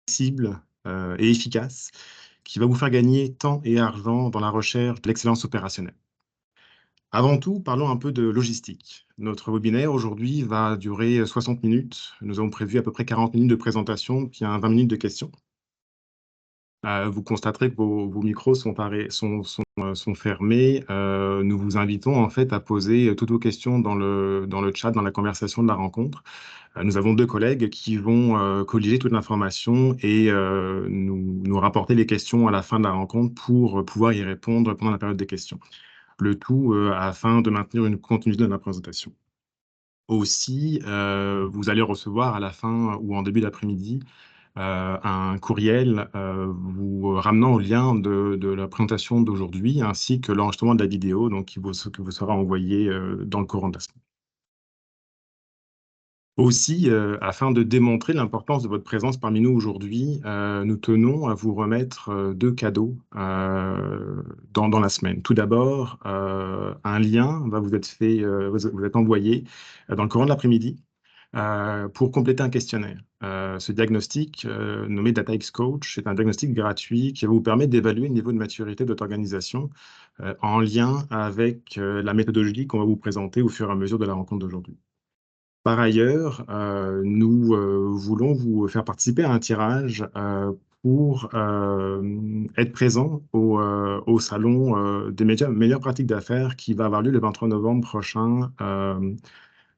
cible et efficace qui va vous faire gagner temps et argent dans la recherche de l'excellence opérationnelle. Avant tout, parlons un peu de logistique. Notre webinaire aujourd'hui va durer 60 minutes. Nous avons prévu à peu près 40 minutes de présentation, puis 20 minutes de questions. Vous constaterez que vos micros sont fermés. Nous vous invitons en fait à poser toutes vos questions dans le chat, dans la conversation de la rencontre. Nous avons deux collègues qui vont colliger toute l'information et nous rapporter les questions à la fin de la rencontre pour pouvoir y répondre pendant la période des questions. Le tout afin de maintenir une continuité de la présentation. Aussi, vous allez recevoir à la fin ou en début d'après-midi un courriel vous ramenant au lien de la présentation d'aujourd'hui ainsi que l'enregistrement de la vidéo donc, qui vous sera envoyé dans le courant de la semaine. Aussi, afin de démontrer l'importance de votre présence parmi nous aujourd'hui, nous tenons à vous remettre deux cadeaux dans la semaine. Tout d'abord, un lien va vous être envoyé dans le courant de l'après-midi pour compléter un questionnaire. Ce diagnostic, nommé DataX Coach, est un diagnostic gratuit qui va vous permettre d'évaluer le niveau de maturité de votre organisation en lien avec la méthodologie qu'on va vous présenter au fur et à mesure de la rencontre d'aujourd'hui. Par ailleurs, nous voulons vous faire participer à un tirage pour être présent au salon des meilleures pratiques d'affaires qui va avoir lieu le 23 novembre prochain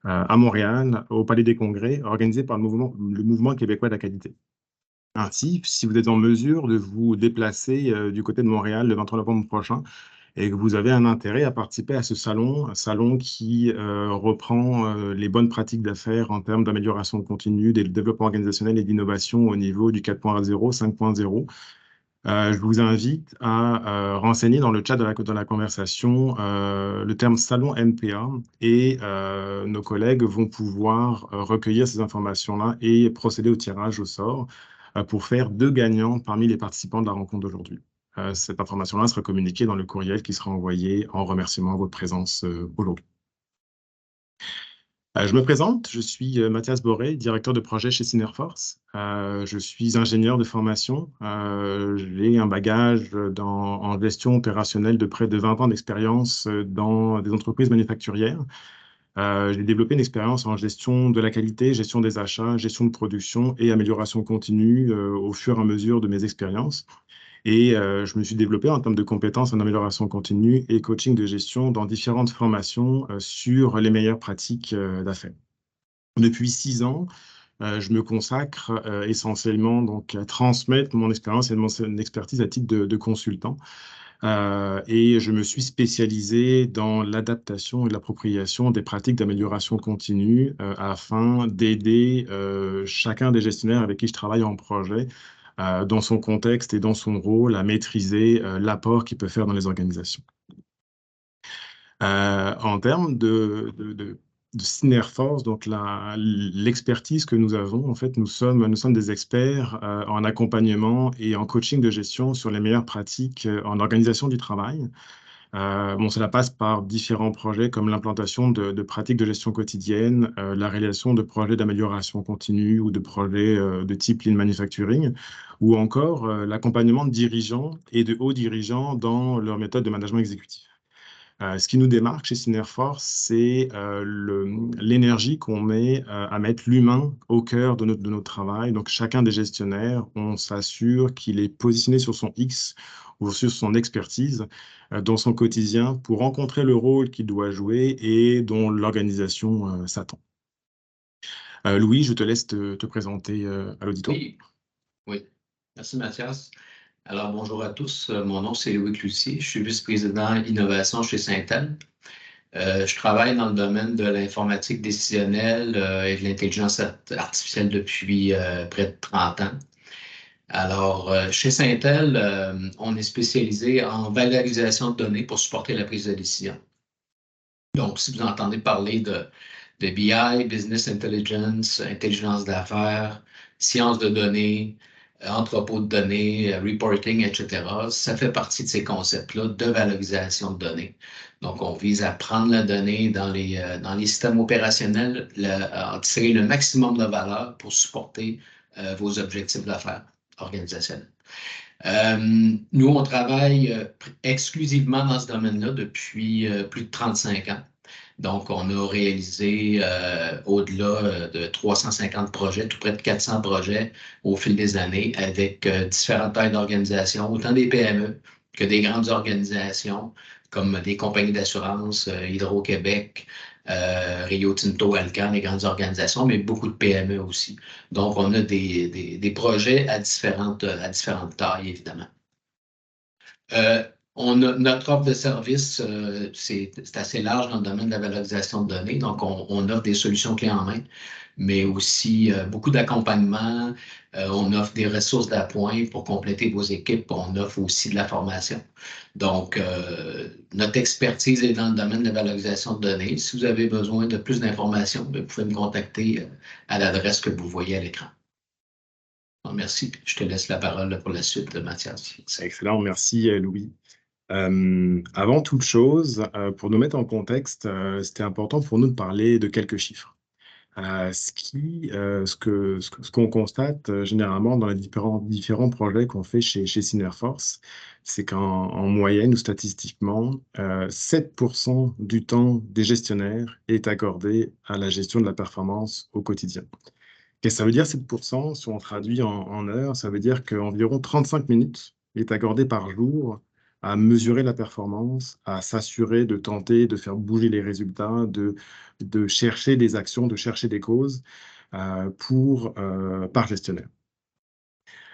à Montréal, au Palais des Congrès, organisé par le mouvement québécois de la qualité. Ainsi, si vous êtes en mesure de vous déplacer du côté de Montréal le 23 novembre prochain, et que vous avez un intérêt à participer à ce salon, un salon qui reprend les bonnes pratiques d'affaires en termes d'amélioration continue, de développement organisationnel et d'innovation au niveau du 4.0, 5.0. Je vous invite à renseigner dans le chat de la conversation le terme salon MPA et nos collègues vont pouvoir recueillir ces informations-là et procéder au tirage au sort pour faire deux gagnants parmi les participants de la rencontre d'aujourd'hui. Cette information-là sera communiquée dans le courriel qui sera envoyé en remerciement de votre présence aujourd'hui. Je me présente, je suis Mathias Boré, directeur de projet chez Synerforce. Je suis ingénieur de formation. J'ai un bagage en gestion opérationnelle de près de 20 ans d'expérience dans des entreprises manufacturières. J'ai développé une expérience en gestion de la qualité, gestion des achats, gestion de production et amélioration continue au fur et à mesure de mes expériences. Et je me suis développé en termes de compétences en amélioration continue et coaching de gestion dans différentes formations sur les meilleures pratiques d'affaires. Depuis 6 ans, je me consacre essentiellement donc, à transmettre mon expérience et mon expertise à titre de consultant. Et je me suis spécialisé dans l'adaptation et l'appropriation des pratiques d'amélioration continue afin d'aider chacun des gestionnaires avec qui je travaille en projet dans son contexte et dans son rôle à maîtriser l'apport qu'il peut faire dans les organisations. En termes de Synerforce, donc l'expertise que nous avons, en fait, nous sommes des experts en accompagnement et en coaching de gestion sur les meilleures pratiques en organisation du travail. Cela passe par différents projets comme l'implantation de pratiques de gestion quotidienne, la réalisation de projets d'amélioration continue ou de projets de type Lean Manufacturing, ou encore l'accompagnement de dirigeants et de hauts dirigeants dans leur méthode de management exécutif. Ce qui nous démarque chez Synerforce, c'est l'énergie qu'on met à mettre l'humain au cœur de notre travail. Donc, chacun des gestionnaires, on s'assure qu'il est positionné sur son X ou sur son expertise dans son quotidien pour rencontrer le rôle qu'il doit jouer et dont l'organisation s'attend. Louis, je te laisse te présenter à l'auditoire. Oui. Merci Mathias. Alors, bonjour à tous. Mon nom, c'est Louis Cloutier. Je suis vice-président innovation chez Syntel. Je travaille dans le domaine de l'informatique décisionnelle et de l'intelligence artificielle depuis près de 30 ans. Alors, chez Syntel, on est spécialisé en valorisation de données pour supporter la prise de décision. Donc, si vous entendez parler de BI, Business Intelligence, intelligence d'affaires, sciences de données, entrepôt de données, reporting, etc. Ça fait partie de ces concepts-là de valorisation de données. Donc, on vise à prendre la donnée dans les systèmes opérationnels, en tirer le maximum de valeur pour supporter vos objectifs d'affaires. organisationnelle. Nous, on travaille exclusivement dans ce domaine-là depuis plus de 35 ans. Donc, on a réalisé au-delà de 350 projets, tout près de 400 projets au fil des années avec différentes tailles d'organisation, autant des PME que des grandes organisations comme des compagnies d'assurance, Hydro-Québec, Rio Tinto, Alcan, les grandes organisations, mais beaucoup de PME aussi. Donc, on a des projets à différentes tailles, évidemment. Notre offre de service, c'est assez large dans le domaine de la valorisation de données. Donc, on offre des solutions clés en main, mais aussi beaucoup d'accompagnement. On offre des ressources d'appoint pour compléter vos équipes. On offre aussi de la formation. Donc, notre expertise est dans le domaine de la valorisation de données. Si vous avez besoin de plus d'informations, vous pouvez me contacter à l'adresse que vous voyez à l'écran. Merci. Je te laisse la parole pour la suite, Mathias. Excellent, merci Louis. Avant toute chose, pour nous mettre en contexte, c'était important pour nous de parler de quelques chiffres. Ce qu'on constate généralement dans les différents projets qu'on fait chez Synerforce, c'est qu'en moyenne ou statistiquement, 7% du temps des gestionnaires est accordé à la gestion de la performance au quotidien. Qu'est-ce que ça veut dire 7%? Si on traduit en heures, ça veut dire qu'environ 35 minutes est accordé par jour à mesurer la performance, à s'assurer de tenter de faire bouger les résultats, de chercher des actions, de chercher des causes par gestionnaire.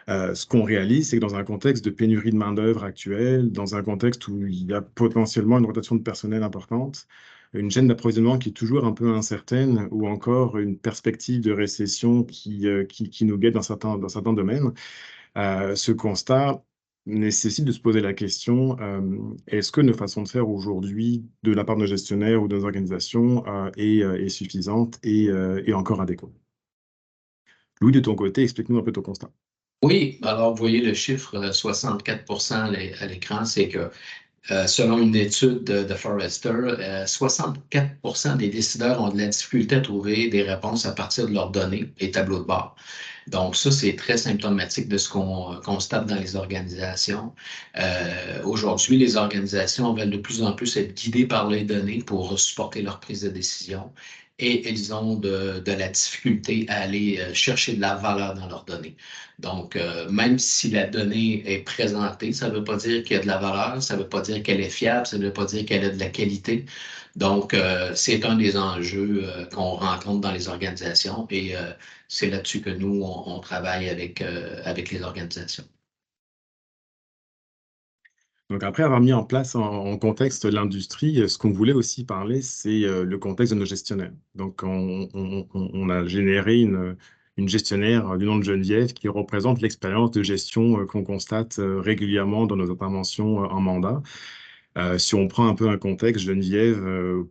Ce qu'on réalise, c'est que dans un contexte de pénurie de main-d'œuvre actuelle, dans un contexte où il y a potentiellement une rotation de personnel importante, une chaîne d'approvisionnement qui est toujours un peu incertaine, ou encore une perspective de récession qui nous guette dans certains domaines, ce constat nécessite de se poser la question, est-ce que nos façons de faire aujourd'hui, de la part de nos gestionnaires ou de nos organisations, est suffisante et encore adéquate? Louis, de ton côté, explique-nous un peu ton constat. Oui, alors vous voyez le chiffre 64% à l'écran, c'est que selon une étude de Forrester, 64% des décideurs ont de la difficulté à trouver des réponses à partir de leurs données et tableaux de bord. Donc ça, c'est très symptomatique de ce qu'on constate dans les organisations. Aujourd'hui, les organisations veulent de plus en plus être guidées par les données pour supporter leur prise de décision et ils ont de la difficulté à aller chercher de la valeur dans leurs données. Donc, même si la donnée est présentée, ça ne veut pas dire qu'il y a de la valeur, ça ne veut pas dire qu'elle est fiable, ça ne veut pas dire qu'elle a de la qualité. Donc, c'est un des enjeux qu'on rencontre dans les organisations et c'est là-dessus que nous, on travaille avec les organisations. Donc après avoir mis en place en contexte l'industrie, ce qu'on voulait aussi parler, c'est le contexte de nos gestionnaires. Donc on a généré une gestionnaire du nom de Geneviève qui représente l'expérience de gestion qu'on constate régulièrement dans nos interventions en mandat. Si on prend un peu un contexte, Geneviève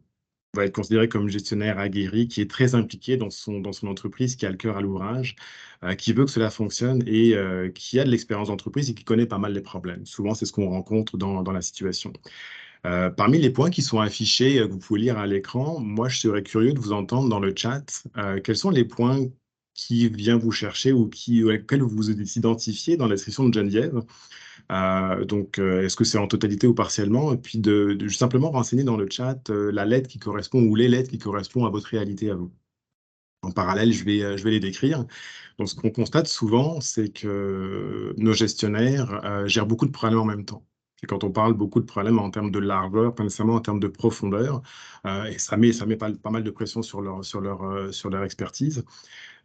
va être considéré comme gestionnaire aguerri, qui est très impliqué dans son entreprise, qui a le cœur à l'ouvrage, qui veut que cela fonctionne et qui a de l'expérience d'entreprise et qui connaît pas mal les problèmes. Souvent, c'est ce qu'on rencontre dans la situation. Parmi les points qui sont affichés, que vous pouvez lire à l'écran, moi, je serais curieux de vous entendre dans le chat. Quels sont les points qui viennent vous chercher ou auxquels vous vous identifiez dans la description de Geneviève? Donc, est-ce que c'est en totalité ou partiellement? Et puis de simplement renseigner dans le chat la lettre qui correspond ou les lettres qui correspondent à votre réalité à vous. En parallèle, je vais les décrire. Donc, ce qu'on constate souvent, c'est que nos gestionnaires gèrent beaucoup de problèmes en même temps. Et quand on parle beaucoup de problèmes en termes de largeur, pas nécessairement en termes de profondeur, et ça met pas mal de pression sur leur expertise.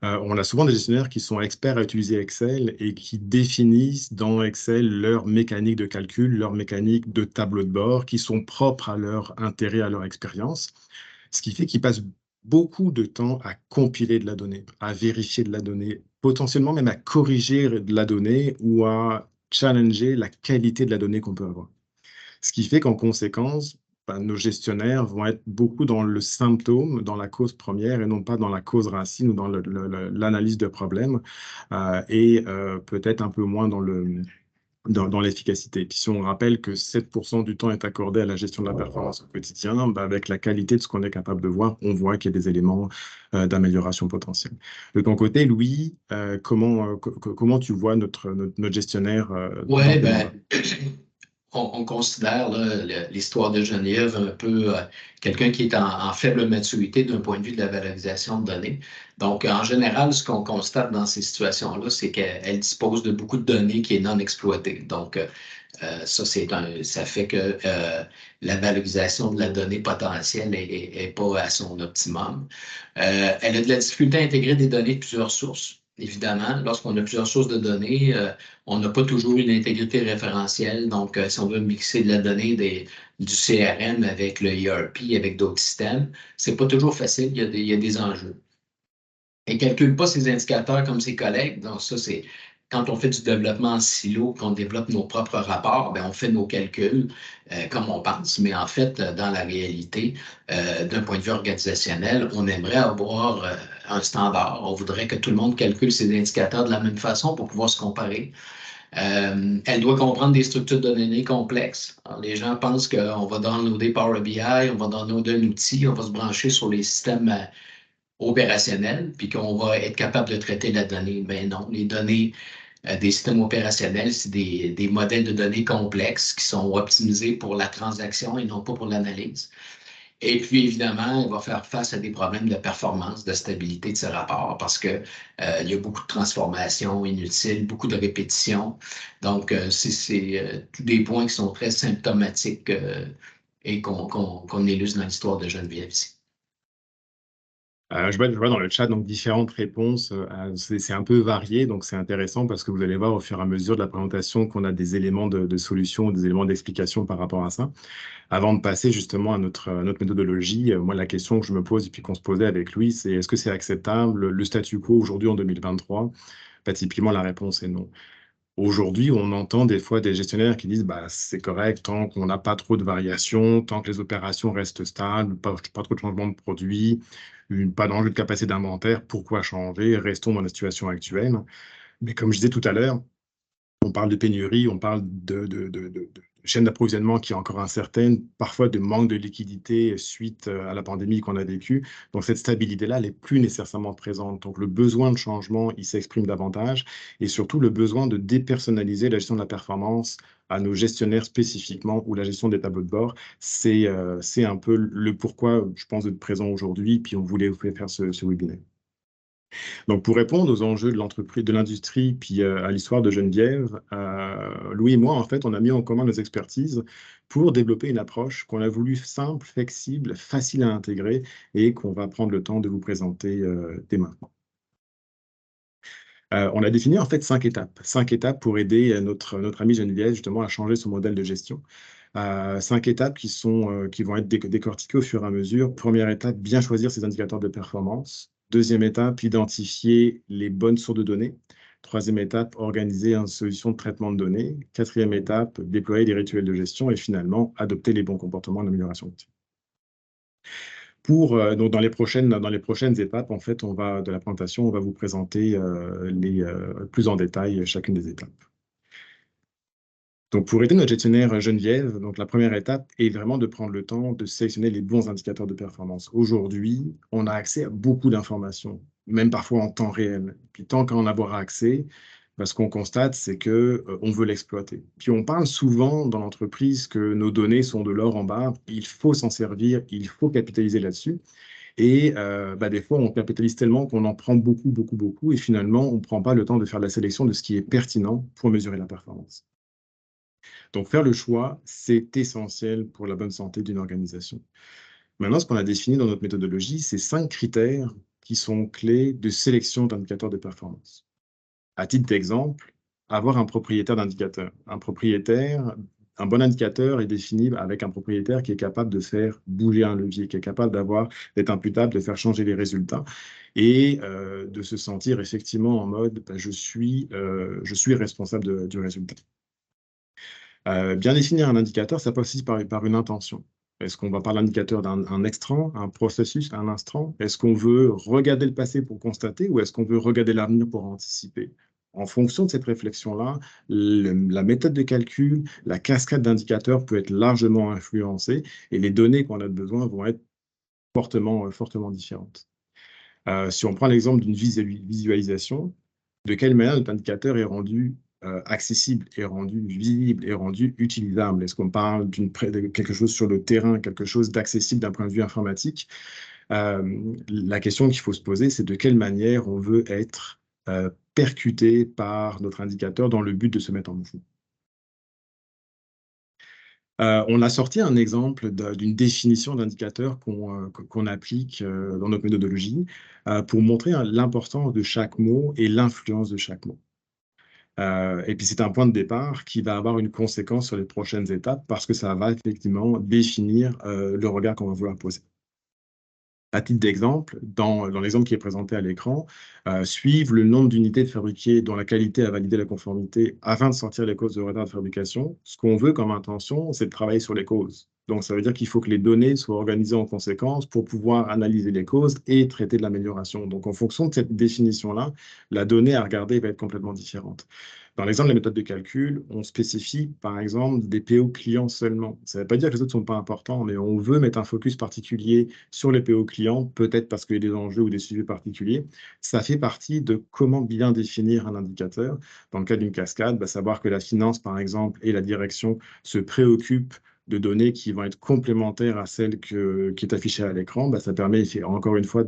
On a souvent des gestionnaires qui sont experts à utiliser Excel et qui définissent dans Excel leur mécanique de calcul, leur mécanique de tableau de bord, qui sont propres à leur intérêt, à leur expérience. Ce qui fait qu'ils passent beaucoup de temps à compiler de la donnée, à vérifier de la donnée, potentiellement même à corriger de la donnée ou à challenger la qualité de la donnée qu'on peut avoir. Ce qui fait qu'en conséquence, nos gestionnaires vont être beaucoup dans le symptôme, dans la cause première et non pas dans la cause racine ou dans l'analyse de problèmes et peut-être un peu moins dans dans l'efficacité. Puis si on rappelle que 7% du temps est accordé à la gestion de la performance au quotidien, bah, avec la qualité de ce qu'on est capable de voir, on voit qu'il y a des éléments d'amélioration potentielle. De ton côté, Louis, comment tu vois notre gestionnaire dans Oui, tes mandats? ben, on considère là, l'histoire de Geneviève un peu quelqu'un qui est en faible maturité d'un point de vue de la valorisation de données. Donc, en général, ce qu'on constate dans ces situations-là, c'est qu'elle dispose de beaucoup de données qui est non exploitées. Donc, ça fait que la valorisation de la donnée potentielle est pas à son optimum. Elle a de la difficulté à intégrer des données de plusieurs sources. Évidemment, lorsqu'on a plusieurs sources de données, on n'a pas toujours une intégrité référentielle. Donc, si on veut mixer de la donnée du CRM avec le ERP, avec d'autres systèmes, c'est pas toujours facile. Il y a des enjeux. Elle ne calcule pas ses indicateurs comme ses collègues. Donc, ça, c'est quand on fait du développement en silo, qu'on développe nos propres rapports, bien, on fait nos calculs comme on pense. Mais en fait, dans la réalité, d'un point de vue organisationnel, on aimerait avoir un standard. On voudrait que tout le monde calcule ses indicateurs de la même façon pour pouvoir se comparer. Elle doit comprendre des structures de données complexes. Alors, les gens pensent qu'on va downloader Power BI, on va downloader un outil, on va se brancher sur les systèmes opérationnel, puis qu'on va être capable de traiter la donnée. Mais non, les données des systèmes opérationnels, c'est des modèles de données complexes qui sont optimisés pour la transaction et non pas pour l'analyse. Et puis, évidemment, on va faire face à des problèmes de performance, de stabilité de ce rapport parce que il y a beaucoup de transformations inutiles, beaucoup de répétitions. Donc, c'est tous des points qui sont très symptomatiques et qu'on illustre dans l'histoire de Geneviève ici. Je vois dans le chat donc différentes réponses. C'est un peu varié, donc c'est intéressant parce que vous allez voir au fur et à mesure de la présentation qu'on a des éléments de solution, des éléments d'explication par rapport à ça. Avant de passer justement à notre méthodologie, moi la question que je me pose et puis qu'on se posait avec Louis, c'est est-ce que c'est acceptable le statu quo aujourd'hui en 2023? Bah, typiquement la réponse est non. Aujourd'hui, on entend des fois des gestionnaires qui disent bah, c'est correct tant qu'on n'a pas trop de variations, tant que les opérations restent stables, pas trop de changements de produits, pas d'enjeu de capacité d'inventaire, pourquoi changer? Restons dans la situation actuelle. Mais comme je disais tout à l'heure, on parle de pénurie, on parle de chaîne d'approvisionnement qui est encore incertaine, parfois de manque de liquidité suite à la pandémie qu'on a vécue. Donc cette stabilité-là, elle n'est plus nécessairement présente. Donc le besoin de changement, il s'exprime davantage et surtout le besoin de dépersonnaliser la gestion de la performance à nos gestionnaires spécifiquement ou la gestion des tableaux de bord. C'est un peu le pourquoi, je pense, d'être présent aujourd'hui, puis on voulait vous faire ce webinaire. Donc, pour répondre aux enjeux de l'entreprise, de l'industrie, puis à l'histoire de Geneviève, Louis et moi, en fait, on a mis en commun nos expertises pour développer une approche qu'on a voulu simple, flexible, facile à intégrer et qu'on va prendre le temps de vous présenter dès maintenant. On a défini en fait 5 étapes pour aider notre amie Geneviève justement à changer son modèle de gestion. 5 étapes qui vont être décortiquées au fur et à mesure. Première étape, bien choisir ses indicateurs de performance. Deuxième étape, identifier les bonnes sources de données. Troisième étape, organiser une solution de traitement de données. Quatrième étape, déployer des rituels de gestion. Et finalement, adopter les bons comportements d'amélioration continue. Donc dans les prochaines étapes, en fait, de la présentation, on va vous présenter plus en détail chacune des étapes. Donc, pour aider notre gestionnaire Geneviève, donc la première étape est vraiment de prendre le temps de sélectionner les bons indicateurs de performance. Aujourd'hui, on a accès à beaucoup d'informations, même parfois en temps réel. Puis tant qu'à en avoir accès, ce qu'on constate, c'est que on veut l'exploiter. Puis on parle souvent dans l'entreprise que nos données sont de l'or en barre. Il faut s'en servir, il faut capitaliser là-dessus. Et des fois, on capitalise tellement qu'on en prend beaucoup, beaucoup, beaucoup. Et finalement, on ne prend pas le temps de faire la sélection de ce qui est pertinent pour mesurer la performance. Donc, faire le choix, c'est essentiel pour la bonne santé d'une organisation. Maintenant, ce qu'on a défini dans notre méthodologie, c'est 5 critères qui sont clés de sélection d'indicateurs de performance. À titre d'exemple, avoir un propriétaire d'indicateur. Un bon indicateur est défini avec un propriétaire qui est capable de faire bouger un levier, qui est capable d'être imputable, de faire changer les résultats et de se sentir effectivement en mode je suis responsable du résultat. Bien définir un indicateur, ça passe aussi par une intention. Est-ce qu'on va parler d'indicateur d'un extrant, un processus, un instant? Est-ce qu'on veut regarder le passé pour constater ou est-ce qu'on veut regarder l'avenir pour anticiper? En fonction de cette réflexion-là, la méthode de calcul, la cascade d'indicateurs peut être largement influencée et les données qu'on a besoin vont être fortement différentes. Si on prend l'exemple d'une visualisation, de quelle manière notre indicateur est rendu accessible, est rendu visible, est rendu utilisable? Est-ce qu'on parle de quelque chose sur le terrain, quelque chose d'accessible d'un point de vue informatique? La question qu'il faut se poser, c'est de quelle manière on veut être percuté par notre indicateur dans le but de se mettre en mouvement. On a sorti un exemple d'une définition d'indicateur qu'on applique dans notre méthodologie pour montrer l'importance de chaque mot et l'influence de chaque mot. Et puis c'est un point de départ qui va avoir une conséquence sur les prochaines étapes parce que ça va effectivement définir le regard qu'on va vouloir poser. À titre d'exemple, dans l'exemple qui est présenté à l'écran, suivre le nombre d'unités fabriquées dont la qualité a validé la conformité afin de sortir les causes de retard de fabrication. Ce qu'on veut comme intention, c'est de travailler sur les causes. Donc, ça veut dire qu'il faut que les données soient organisées en conséquence pour pouvoir analyser les causes et traiter de l'amélioration. Donc, en fonction de cette définition-là, la donnée à regarder va être complètement différente. Dans l'exemple de la méthode de calcul, on spécifie, par exemple, des PO clients seulement. Ça ne veut pas dire que les autres ne sont pas importants, mais on veut mettre un focus particulier sur les PO clients, peut-être parce qu'il y a des enjeux ou des sujets particuliers. Ça fait partie de comment bien définir un indicateur. Dans le cas d'une cascade, savoir que la finance, par exemple, et la direction se préoccupent de données qui vont être complémentaires à celle qui est affichée à l'écran, ça permet encore une fois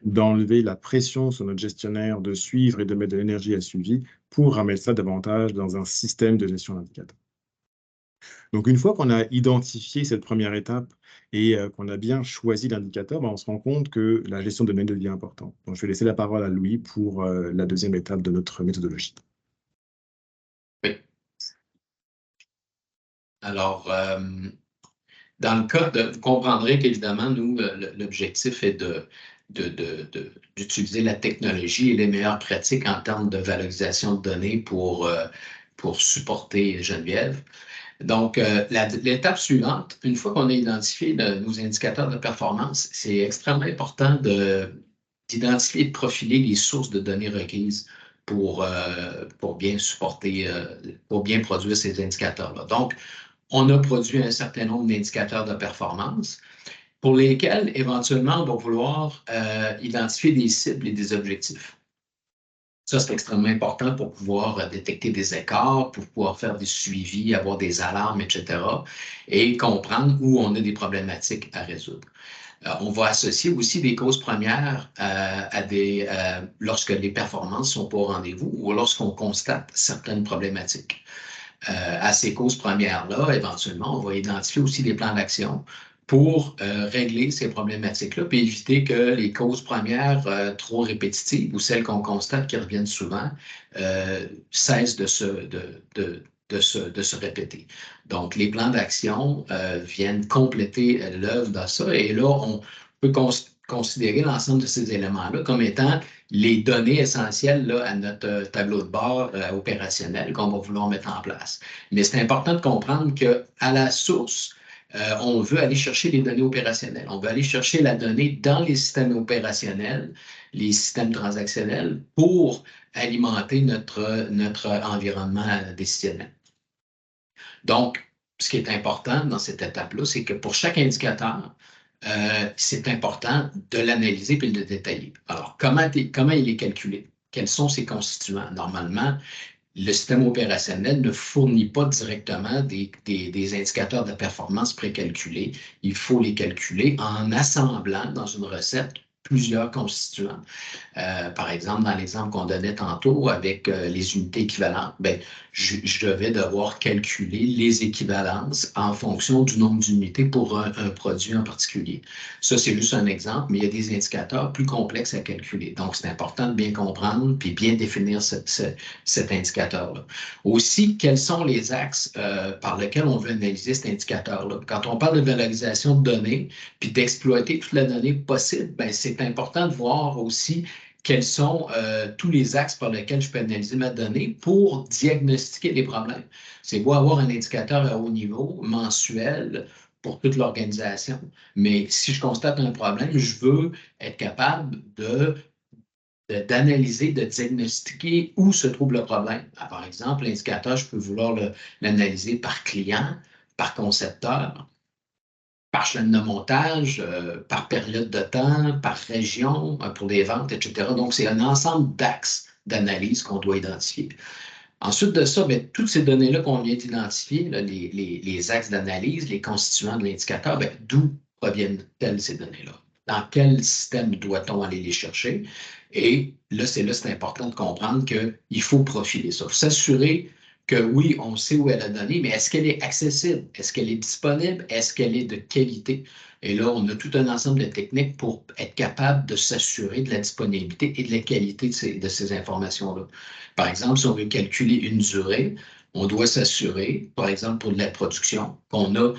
d'enlever la pression sur notre gestionnaire de suivre et de mettre de l'énergie à suivi pour ramener ça davantage dans un système de gestion d'indicateurs. Donc, une fois qu'on a identifié cette première étape et qu'on a bien choisi l'indicateur, on se rend compte que la gestion de données devient importante. Donc, je vais laisser la parole à Louis pour la deuxième étape de notre méthodologie. Oui. Alors, dans le cas vous comprendrez qu'évidemment, nous, l'objectif est d'utiliser la technologie et les meilleures pratiques en termes de valorisation de données pour supporter Geneviève. Donc, l'étape suivante, une fois qu'on a identifié nos indicateurs de performance, c'est extrêmement important d'identifier et de profiler les sources de données requises pour bien supporter, pour bien produire ces indicateurs-là. Donc, on a produit un certain nombre d'indicateurs de performance pour lesquels, éventuellement, on va vouloir identifier des cibles et des objectifs. Ça, c'est extrêmement important pour pouvoir détecter des écarts, pour pouvoir faire des suivis, avoir des alarmes, etc., et comprendre où on a des problématiques à résoudre. On va associer aussi des causes premières lorsque les performances ne sont pas au rendez-vous ou lorsqu'on constate certaines problématiques. À ces causes premières-là, éventuellement, on va identifier aussi des plans d'action pour régler ces problématiques-là, puis éviter que les causes premières trop répétitives ou celles qu'on constate qui reviennent souvent cessent de se répéter. Donc, les plans d'action viennent compléter l'œuvre de ça, et là, on peut considérer l'ensemble de ces éléments-là comme étant les données essentielles là, à notre tableau de bord opérationnel qu'on va vouloir mettre en place. Mais c'est important de comprendre qu'à la source, on veut aller chercher les données opérationnelles. On veut aller chercher la donnée dans les systèmes opérationnels, les systèmes transactionnels, pour alimenter notre environnement décisionnel. Donc, ce qui est important dans cette étape-là, c'est que pour chaque indicateur, c'est important de l'analyser et de le détailler. Alors, comment il est calculé? Quels sont ses constituants? Normalement, le système opérationnel ne fournit pas directement des indicateurs de performance précalculés. Il faut les calculer en assemblant dans une recette plusieurs constituants. Par exemple, dans l'exemple qu'on donnait tantôt avec les unités équivalentes, je vais devoir calculer les équivalences en fonction du nombre d'unités pour un produit en particulier. Ça, c'est juste un exemple, mais il y a des indicateurs plus complexes à calculer. Donc, c'est important de bien comprendre puis bien définir cet indicateur-là. Aussi, quels sont les axes par lesquels on veut analyser cet indicateur-là? Quand on parle de valorisation de données puis d'exploiter toute la donnée possible, c'est important de voir aussi quels sont tous les axes par lesquels je peux analyser ma donnée pour diagnostiquer les problèmes. C'est beau avoir un indicateur à haut niveau, mensuel, pour toute l'organisation, mais si je constate un problème, je veux être capable de d'analyser, de diagnostiquer où se trouve le problème. Par exemple, l'indicateur, je peux vouloir l'analyser par client, par concepteur, par chaîne de montage, par période de temps, par région, pour des ventes, etc. Donc, c'est un ensemble d'axes d'analyse qu'on doit identifier. Ensuite de ça, bien, toutes ces données-là qu'on vient d'identifier, les axes d'analyse, les constituants de l'indicateur, d'où proviennent-elles ces données-là? Dans quel système doit-on aller les chercher? Et là, c'est important de comprendre qu'il faut profiler ça. Il faut s'assurer que oui, on sait où est la donnée, mais est-ce qu'elle est accessible? Est-ce qu'elle est disponible? Est-ce qu'elle est de qualité? Et là, on a tout un ensemble de techniques pour être capable de s'assurer de la disponibilité et de la qualité de ces informations-là. Par exemple, si on veut calculer une durée, on doit s'assurer, par exemple, pour de la production, qu'on a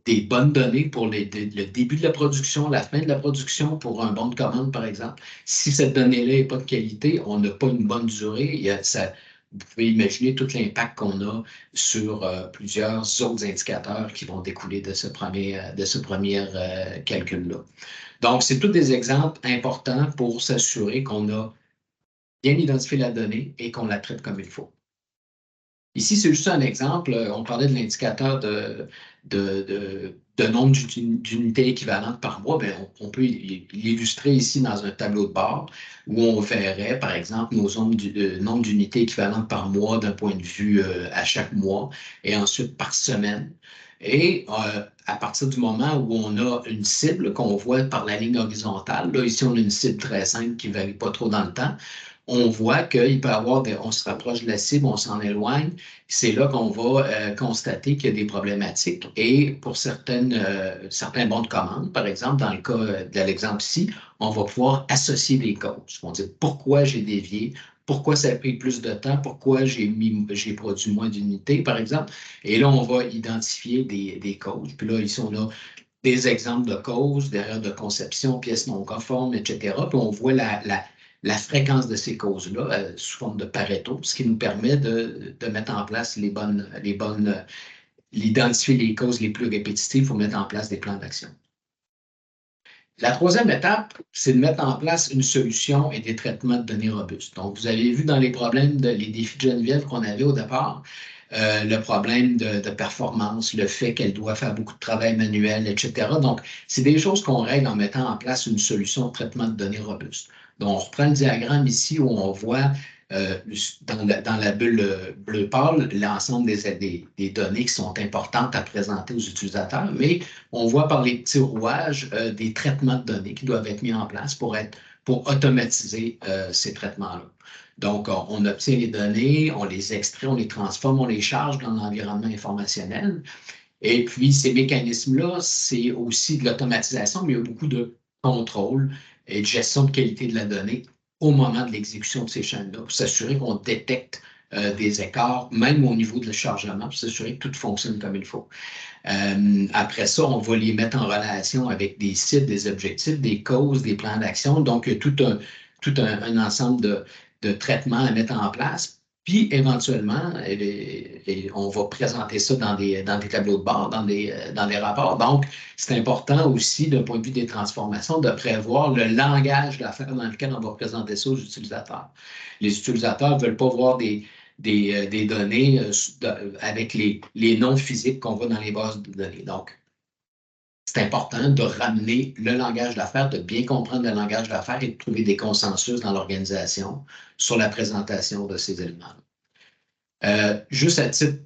des bonnes données pour le début de la production, la fin de la production, pour un bon de commande, par exemple. Si cette donnée-là n'est pas de qualité, on n'a pas une bonne durée, vous pouvez imaginer tout l'impact qu'on a sur plusieurs autres indicateurs qui vont découler de ce premier calcul-là. Donc, c'est tous des exemples importants pour s'assurer qu'on a bien identifié la donnée et qu'on la traite comme il faut. Ici, c'est juste un exemple. On parlait de l'indicateur de nombre d'unités équivalentes par mois. Bien, on peut l'illustrer ici dans un tableau de bord où on verrait, par exemple, nos nombre d'unités équivalentes par mois d'un point de vue à chaque mois et ensuite par semaine. Et à partir du moment où on a une cible qu'on voit par la ligne horizontale, là, ici, on a une cible très simple qui ne varie pas trop dans le temps, on voit qu'il peut y avoir, on se rapproche de la cible, on s'en éloigne. C'est là qu'on va constater qu'il y a des problématiques. Et pour certains bons de commande, par exemple, dans le cas de l'exemple ici, on va pouvoir associer des causes. On va dire pourquoi j'ai dévié, pourquoi ça a pris plus de temps, pourquoi j'ai produit moins d'unités, par exemple. Et là, on va identifier des causes. Puis là, ici, on a des exemples de causes, d'erreurs de conception, pièces non conformes, etc. Puis on voit la fréquence de ces causes-là sous forme de Pareto, ce qui nous permet de mettre en place d'identifier les causes les plus répétitives pour mettre en place des plans d'action. La troisième étape, c'est de mettre en place une solution et des traitements de données robustes. Donc, vous avez vu dans les problèmes, les défis de Geneviève qu'on avait au départ, le problème de performance, le fait qu'elle doit faire beaucoup de travail manuel, etc. Donc, c'est des choses qu'on règle en mettant en place une solution de traitement de données robuste. Donc, on reprend le diagramme ici où on voit dans la bulle bleu pâle l'ensemble des données qui sont importantes à présenter aux utilisateurs, mais on voit par les petits rouages des traitements de données qui doivent être mis en place pour automatiser ces traitements-là. Donc, on obtient les données, on les extrait, on les transforme, on les charge dans l'environnement informationnel. Et puis, ces mécanismes-là, c'est aussi de l'automatisation, mais il y a beaucoup de contrôle et de gestion de qualité de la donnée au moment de l'exécution de ces chaînes-là, pour s'assurer qu'on détecte des écarts, même au niveau de le chargement, pour s'assurer que tout fonctionne comme il faut. Après ça, on va les mettre en relation avec des cibles, des objectifs, des causes, des plans d'action. Donc, tout un ensemble de traitements à mettre en place. Puis, éventuellement, on va présenter ça dans des tableaux de bord, dans des rapports. Donc, c'est important aussi, d'un point de vue des transformations, de prévoir le langage d'affaires dans lequel on va présenter ça aux utilisateurs. Les utilisateurs ne veulent pas voir des données avec les noms physiques qu'on voit dans les bases de données. Donc, c'est important de ramener le langage d'affaires, de bien comprendre le langage d'affaires et de trouver des consensus dans l'organisation sur la présentation de ces éléments. Juste à titre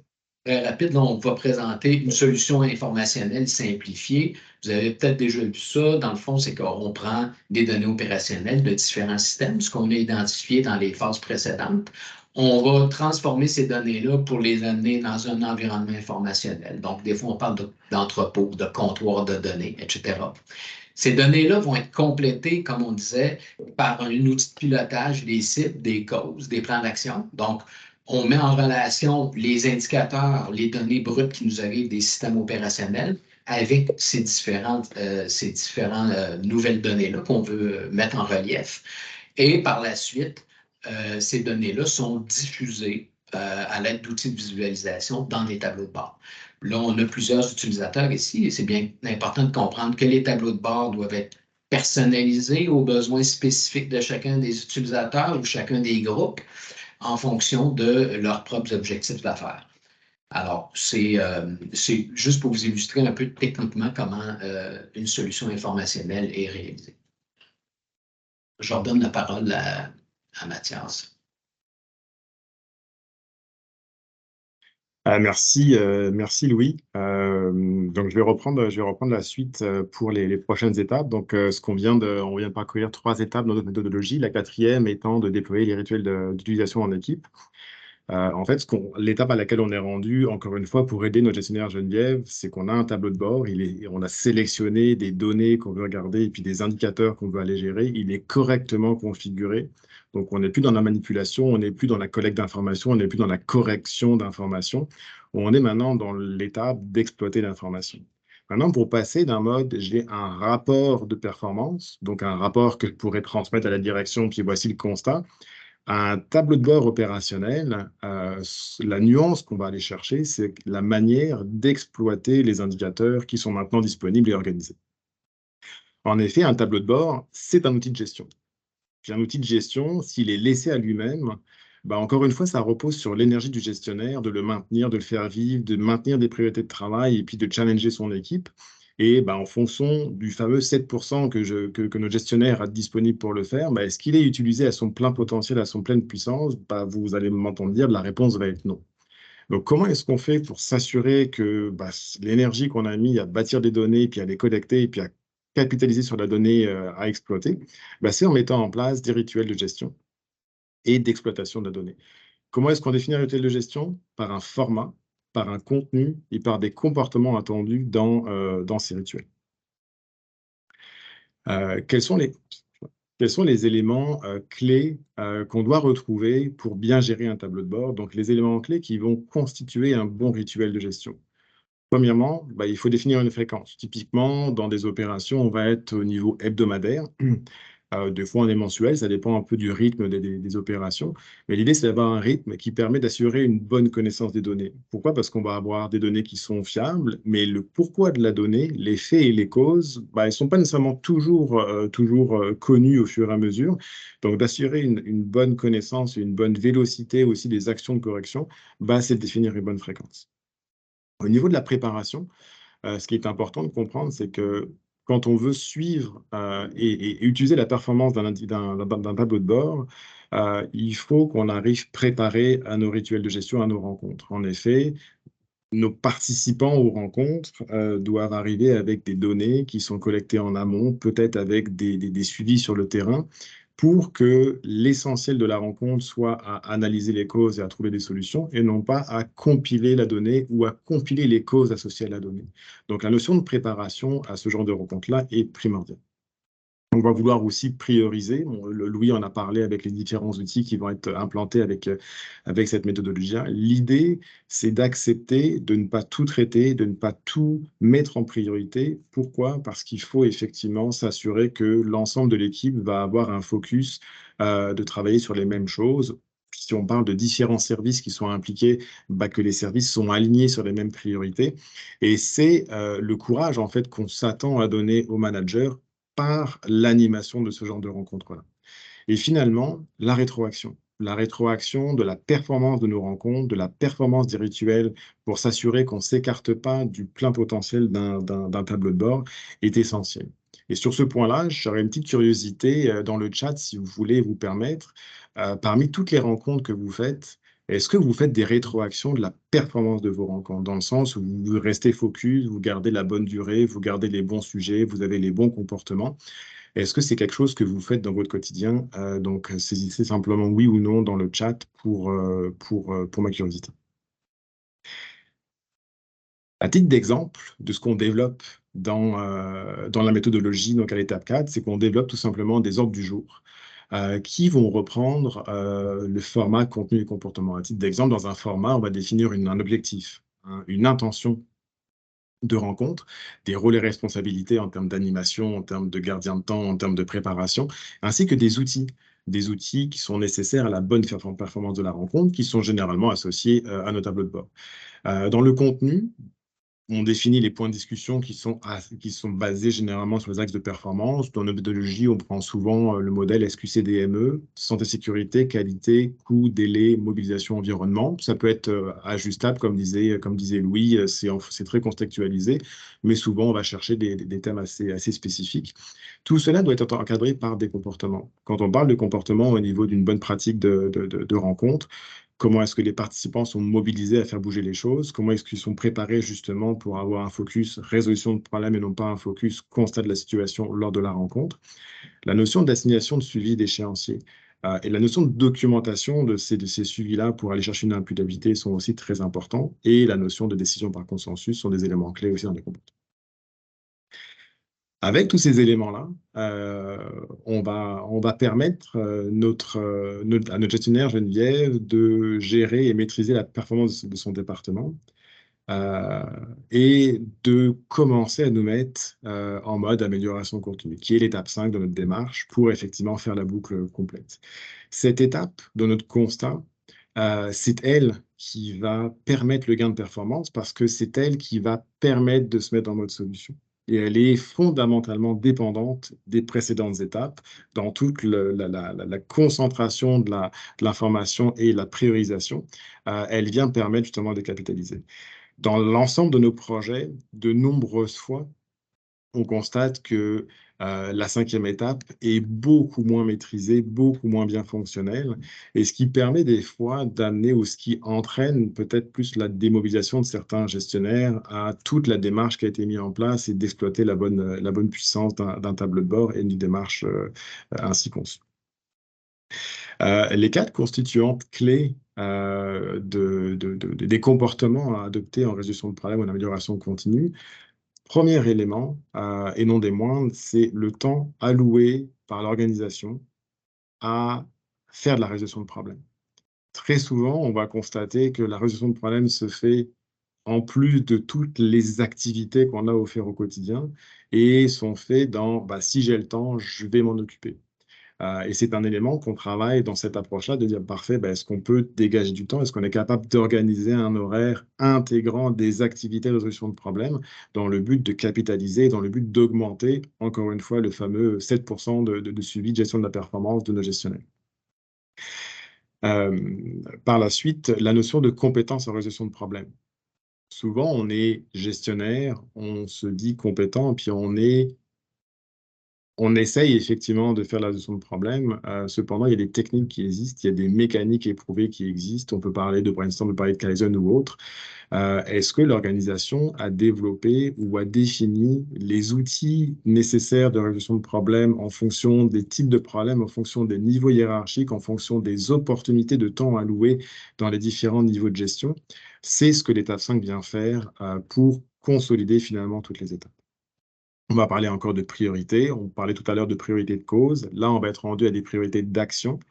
très rapide, là, on va présenter une solution informationnelle simplifiée. Vous avez peut-être déjà vu ça. Dans le fond, c'est qu'on prend des données opérationnelles de différents systèmes, ce qu'on a identifié dans les phases précédentes. On va transformer ces données-là pour les amener dans un environnement informationnel. Donc, des fois, on parle d'entrepôt, de comptoir de données, etc. Ces données-là vont être complétées, comme on disait, par un outil de pilotage des cibles, des causes, des plans d'action. Donc, on met en relation les indicateurs, les données brutes qui nous arrivent des systèmes opérationnels avec ces différentes nouvelles données-là qu'on veut mettre en relief. Et par la suite, ces données-là sont diffusées à l'aide d'outils de visualisation dans les tableaux de bord. Là, on a plusieurs utilisateurs ici et c'est bien important de comprendre que les tableaux de bord doivent être personnalisé aux besoins spécifiques de chacun des utilisateurs ou chacun des groupes en fonction de leurs propres objectifs d'affaires. Alors, c'est juste pour vous illustrer un peu techniquement comment une solution informationnelle est réalisée. Je redonne la parole à Mathias. Merci Louis. Donc je vais reprendre la suite pour les prochaines étapes. Donc on vient de parcourir 3 étapes dans notre méthodologie, la 4e étant de déployer les rituels d'utilisation en équipe. En fait, l'étape à laquelle on est rendu, encore une fois, pour aider notre gestionnaire Geneviève, c'est qu'on a un tableau de bord, on a sélectionné des données qu'on veut regarder et puis des indicateurs qu'on veut aller gérer. Il est correctement configuré. Donc, on n'est plus dans la manipulation, on n'est plus dans la collecte d'informations, on n'est plus dans la correction d'informations. On est maintenant dans l'étape d'exploiter l'information. Maintenant, pour passer d'un mode, j'ai un rapport de performance, donc un rapport que je pourrais transmettre à la direction, puis voici le constat. Un tableau de bord opérationnel, la nuance qu'on va aller chercher, c'est la manière d'exploiter les indicateurs qui sont maintenant disponibles et organisés. En effet, un tableau de bord, c'est un outil de gestion. Puis un outil de gestion, s'il est laissé à lui-même, encore une fois, ça repose sur l'énergie du gestionnaire, de le maintenir, de le faire vivre, de maintenir des priorités de travail et puis de challenger son équipe. Et en fonction du fameux 7% que notre gestionnaire a disponible pour le faire, est-ce qu'il est utilisé à son plein potentiel, à son pleine puissance? Vous allez m'entendre dire, la réponse va être non. Donc, comment est-ce qu'on fait pour s'assurer que l'énergie qu'on a mis à bâtir des données, puis à les collecter, puis à capitaliser sur la donnée à exploiter, c'est en mettant en place des rituels de gestion et d'exploitation de la donnée. Comment est-ce qu'on définit un rituel de gestion? Par un format, par un contenu et par des comportements attendus dans ces rituels. Quels sont les éléments clés qu'on doit retrouver pour bien gérer un tableau de bord? Donc, les éléments clés qui vont constituer un bon rituel de gestion. Premièrement, il faut définir une fréquence. Typiquement, dans des opérations, on va être au niveau hebdomadaire. Des fois, on est mensuel, ça dépend un peu du rythme des opérations. Mais l'idée, c'est d'avoir un rythme qui permet d'assurer une bonne connaissance des données. Pourquoi? Parce qu'on va avoir des données qui sont fiables, mais le pourquoi de la donnée, les faits et les causes, elles ne sont pas nécessairement toujours connus au fur et à mesure. Donc, d'assurer une bonne connaissance et une bonne vélocité aussi des actions de correction, c'est de définir une bonne fréquence. Au niveau de la préparation, ce qui est important de comprendre, c'est que quand on veut suivre et utiliser la performance d'un tableau de bord, il faut qu'on arrive préparé à nos rituels de gestion, à nos rencontres. En effet, nos participants aux rencontres doivent arriver avec des données qui sont collectées en amont, peut-être avec des suivis sur le terrain, pour que l'essentiel de la rencontre soit à analyser les causes et à trouver des solutions, et non pas à compiler la donnée ou à compiler les causes associées à la donnée. Donc la notion de préparation à ce genre de rencontre-là est primordiale. On va vouloir aussi prioriser. Louis en a parlé avec les différents outils qui vont être implantés avec cette méthodologie. L'idée, c'est d'accepter de ne pas tout traiter, de ne pas tout mettre en priorité. Pourquoi? Parce qu'il faut effectivement s'assurer que l'ensemble de l'équipe va avoir un focus de travailler sur les mêmes choses. Si on parle de différents services qui sont impliqués, que les services sont alignés sur les mêmes priorités. Et c'est le courage en fait qu'on s'attend à donner aux managers par l'animation de ce genre de rencontres-là. Et finalement, la rétroaction. La rétroaction de la performance de nos rencontres, de la performance des rituels, pour s'assurer qu'on ne s'écarte pas du plein potentiel d'un tableau de bord, est essentielle. Et sur ce point-là, j'aurais une petite curiosité dans le chat, si vous voulez vous permettre. Parmi toutes les rencontres que vous faites, est-ce que vous faites des rétroactions de la performance de vos rencontres, dans le sens où vous restez focus, vous gardez la bonne durée, vous gardez les bons sujets, vous avez les bons comportements? Est-ce que c'est quelque chose que vous faites dans votre quotidien? Donc, saisissez simplement oui ou non dans le chat pour ma curiosité. À titre d'exemple de ce qu'on développe dans la méthodologie, donc à l'étape 4, c'est qu'on développe tout simplement des ordres du jour qui vont reprendre le format contenu et comportement. À titre d'exemple, dans un format, on va définir un objectif, une intention de rencontre, des rôles et responsabilités en termes d'animation, en termes de gardien de temps, en termes de préparation, ainsi que des outils qui sont nécessaires à la bonne performance de la rencontre, qui sont généralement associés à nos tableaux de bord. Dans le contenu, On définit les points de discussion qui sont basés généralement sur les axes de performance. Dans notre méthodologie, on prend souvent le modèle SQCDME, santé, sécurité, qualité, coût, délai, mobilisation, environnement. Ça peut être ajustable, comme disait Louis, c'est très contextualisé, mais souvent on va chercher des thèmes assez spécifiques. Tout cela doit être encadré par des comportements. Quand on parle de comportement au niveau d'une bonne pratique de rencontre, comment est-ce que les participants sont mobilisés à faire bouger les choses? Comment est-ce qu'ils sont préparés justement pour avoir un focus résolution de problème et non pas un focus constat de la situation lors de la rencontre? La notion d'assignation de suivi d'échéancier et la notion de documentation de ces suivis-là pour aller chercher une imputabilité sont aussi très importants. Et la notion de décision par consensus sont des éléments clés aussi dans les comportements. Avec tous ces éléments-là, on va permettre à notre gestionnaire Geneviève de gérer et maîtriser la performance de son département euh, et de commencer à nous mettre en mode amélioration continue, qui est l'étape 5 de notre démarche pour effectivement faire la boucle complète. Cette étape, dans notre constat, c'est elle qui va permettre le gain de performance parce que c'est elle qui va permettre de se mettre en mode solution. Et elle est fondamentalement dépendante des précédentes étapes dans toute la concentration de l'information et la priorisation. Elle vient permettre justement de capitaliser. Dans l'ensemble de nos projets, de nombreuses fois, on constate que la 5e étape est beaucoup moins maîtrisée, beaucoup moins bien fonctionnelle, et ce qui permet des fois d'amener ou ce qui entraîne peut-être plus la démobilisation de certains gestionnaires à toute la démarche qui a été mise en place et d'exploiter la bonne puissance d'un tableau de bord et d'une démarche ainsi conçue. Les 4 constituantes clés des comportements à adopter en résolution de problème ou en amélioration continue. Premier élément, et non des moindres, c'est le temps alloué par l'organisation à faire de la résolution de problème. Très souvent, on va constater que la résolution de problème se fait en plus de toutes les activités qu'on a à faire au quotidien et sont faites dans si j'ai le temps, je vais m'en occuper. Et c'est un élément qu'on travaille dans cette approche-là, de dire, parfait, est-ce qu'on peut dégager du temps? Est-ce qu'on est capable d'organiser un horaire intégrant des activités de résolution de problèmes dans le but de capitaliser, dans le but d'augmenter, encore une fois, le fameux 7% de suivi de gestion de la performance de nos gestionnaires? Par la suite, la notion de compétence en résolution de problèmes. Souvent, on est gestionnaire, on se dit compétent, puis on essaye effectivement de faire la résolution de problème. Cependant, il y a des techniques qui existent, il y a des mécaniques éprouvées qui existent. On peut parler de brainstorm, on peut parler de Kaizen ou autre. Est-ce que l'organisation a développé ou a défini les outils nécessaires de résolution de problèmes en fonction des types de problèmes, en fonction des niveaux hiérarchiques, en fonction des opportunités de temps allouées dans les différents niveaux de gestion? C'est ce que l'étape 5 vient faire pour consolider finalement toutes les étapes. On va parler encore de priorité. On parlait tout à l'heure de priorité de cause. Là, on va être rendu à des priorités d'action.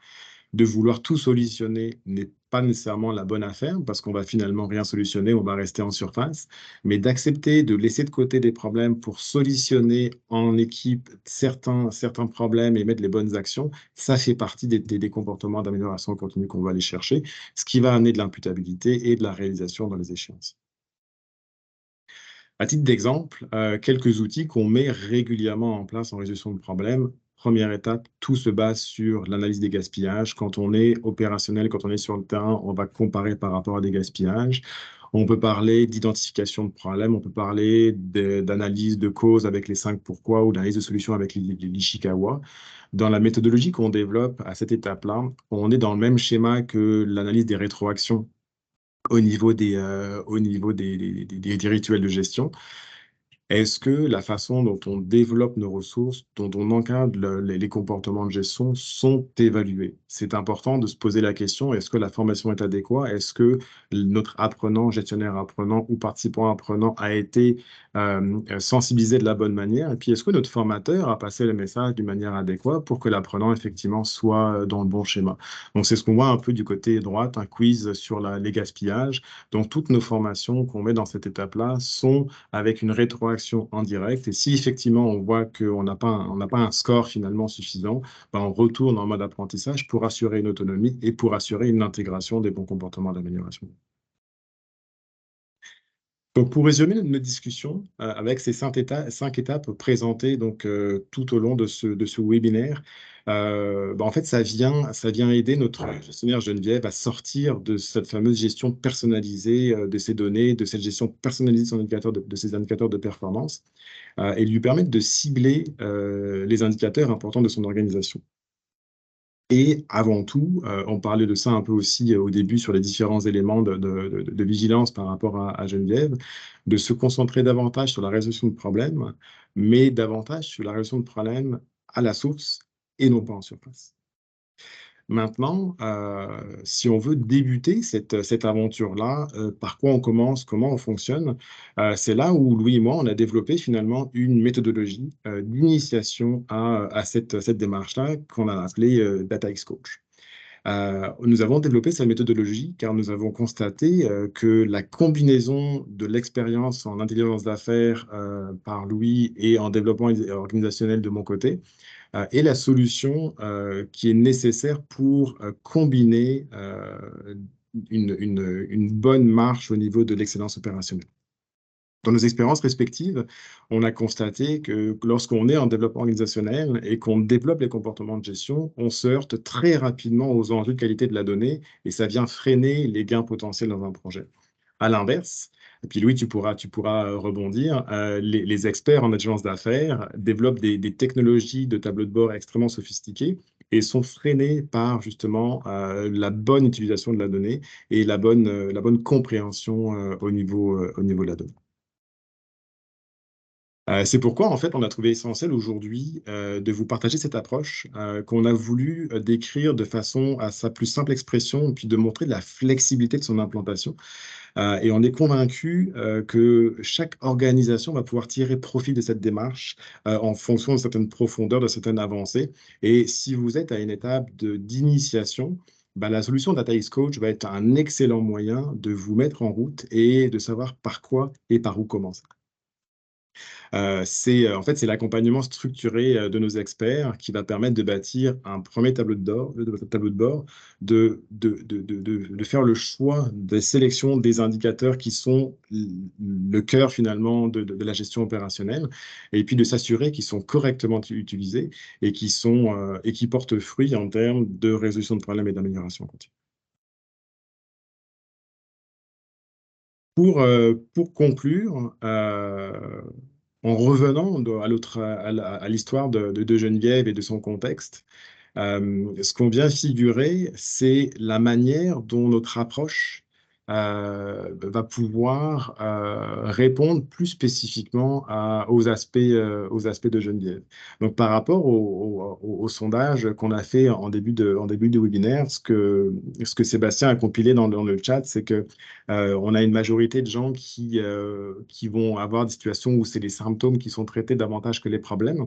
De vouloir tout solutionner n'est pas nécessairement la bonne affaire parce qu'on va finalement rien solutionner, on va rester en surface. Mais d'accepter de laisser de côté des problèmes pour solutionner en équipe certains problèmes et mettre les bonnes actions, ça fait partie des comportements d'amélioration continue qu'on va aller chercher, ce qui va amener de l'imputabilité et de la réalisation dans les échéances. À titre d'exemple, quelques outils qu'on met régulièrement en place en résolution de problèmes. Première étape, tout se base sur l'analyse des gaspillages. Quand on est opérationnel, quand on est sur le terrain, on va comparer par rapport à des gaspillages. On peut parler d'identification de problèmes, on peut parler d'analyse de causes avec les 5 pourquoi ou d'analyse de solutions avec les Ishikawa. Dans la méthodologie qu'on développe à cette étape-là, on est dans le même schéma que l'analyse des rétroactions au niveau des rituels de gestion. Est-ce que la façon dont on développe nos ressources, dont on encadre les comportements de gestion sont évalués? C'est important de se poser la question, est-ce que la formation est adéquate? Est-ce que notre apprenant, gestionnaire apprenant ou participant apprenant a été sensibilisé de la bonne manière? Et puis, est-ce que notre formateur a passé le message d'une manière adéquate pour que l'apprenant, effectivement, soit dans le bon schéma? Donc, c'est ce qu'on voit un peu du côté droite, un quiz sur les gaspillages. Donc, toutes nos formations qu'on met dans cette étape-là sont avec une rétroaction en direct. Et si effectivement on voit qu'on n'a pas un score finalement suffisant, on retourne en mode apprentissage pour assurer une autonomie et pour assurer une intégration des bons comportements d'amélioration. Donc, pour résumer notre discussion, avec ces cinq étapes présentées donc, tout au long de ce webinaire, en fait, ça vient aider notre gestionnaire Geneviève à sortir de cette fameuse gestion personnalisée de ses données, de cette gestion personnalisée de, de ses indicateurs de performance, et lui permettre de cibler les indicateurs importants de son organisation. Et avant tout, on parlait de ça un peu aussi au début sur les différents éléments de vigilance par rapport à Geneviève, de se concentrer davantage sur la résolution de problèmes, mais davantage sur la résolution de problèmes à la source et non pas en surface. Maintenant, si on veut débuter cette aventure-là, par quoi on commence, comment on fonctionne, c'est là où Louis et moi, on a développé finalement une méthodologie d'initiation à cette démarche-là qu'on a appelée Data X Coach. Nous avons développé cette méthodologie car nous avons constaté que la combinaison de l'expérience en intelligence d'affaires par Louis et en développement organisationnel de mon côté est la solution qui est nécessaire pour combiner une bonne marche au niveau de l'excellence opérationnelle. Dans nos expériences respectives, on a constaté que lorsqu'on est en développement organisationnel et qu'on développe les comportements de gestion, on se heurte très rapidement aux enjeux de qualité de la donnée et ça vient freiner les gains potentiels dans un projet. À l'inverse, et puis Louis, tu pourras rebondir, les experts en agence d'affaires développent des technologies de tableau de bord extrêmement sophistiquées et sont freinés par justement la bonne utilisation de la donnée et la bonne compréhension au niveau de la donnée. C'est pourquoi, en fait, on a trouvé essentiel aujourd'hui de vous partager cette approche qu'on a voulu décrire de façon à sa plus simple expression, puis de montrer la flexibilité de son implantation. Et on est convaincu que chaque organisation va pouvoir tirer profit de cette démarche en fonction de certaines profondeurs, de certaines avancées. Et si vous êtes à une étape d'initiation, la solution DataX Coach va être un excellent moyen de vous mettre en route et de savoir par quoi et par où commencer. En fait, c'est l'accompagnement structuré de nos experts qui va permettre de bâtir un premier tableau de bord, de faire le choix des sélections des indicateurs qui sont le cœur finalement de la gestion opérationnelle, et puis de s'assurer qu'ils sont correctement utilisés et qui portent fruit en termes de résolution de problèmes et d'amélioration continue. Pour conclure, en revenant à l'histoire de Geneviève et de son contexte, ce qu'on vient figurer, c'est la manière dont notre approche va pouvoir répondre plus spécifiquement aux aspects de Geneviève. Donc, par rapport au sondage qu'on a fait en début de webinaire, ce que Sébastien a compilé dans le chat, c'est que on a une majorité de gens qui vont avoir des situations où c'est les symptômes qui sont traités davantage que les problèmes.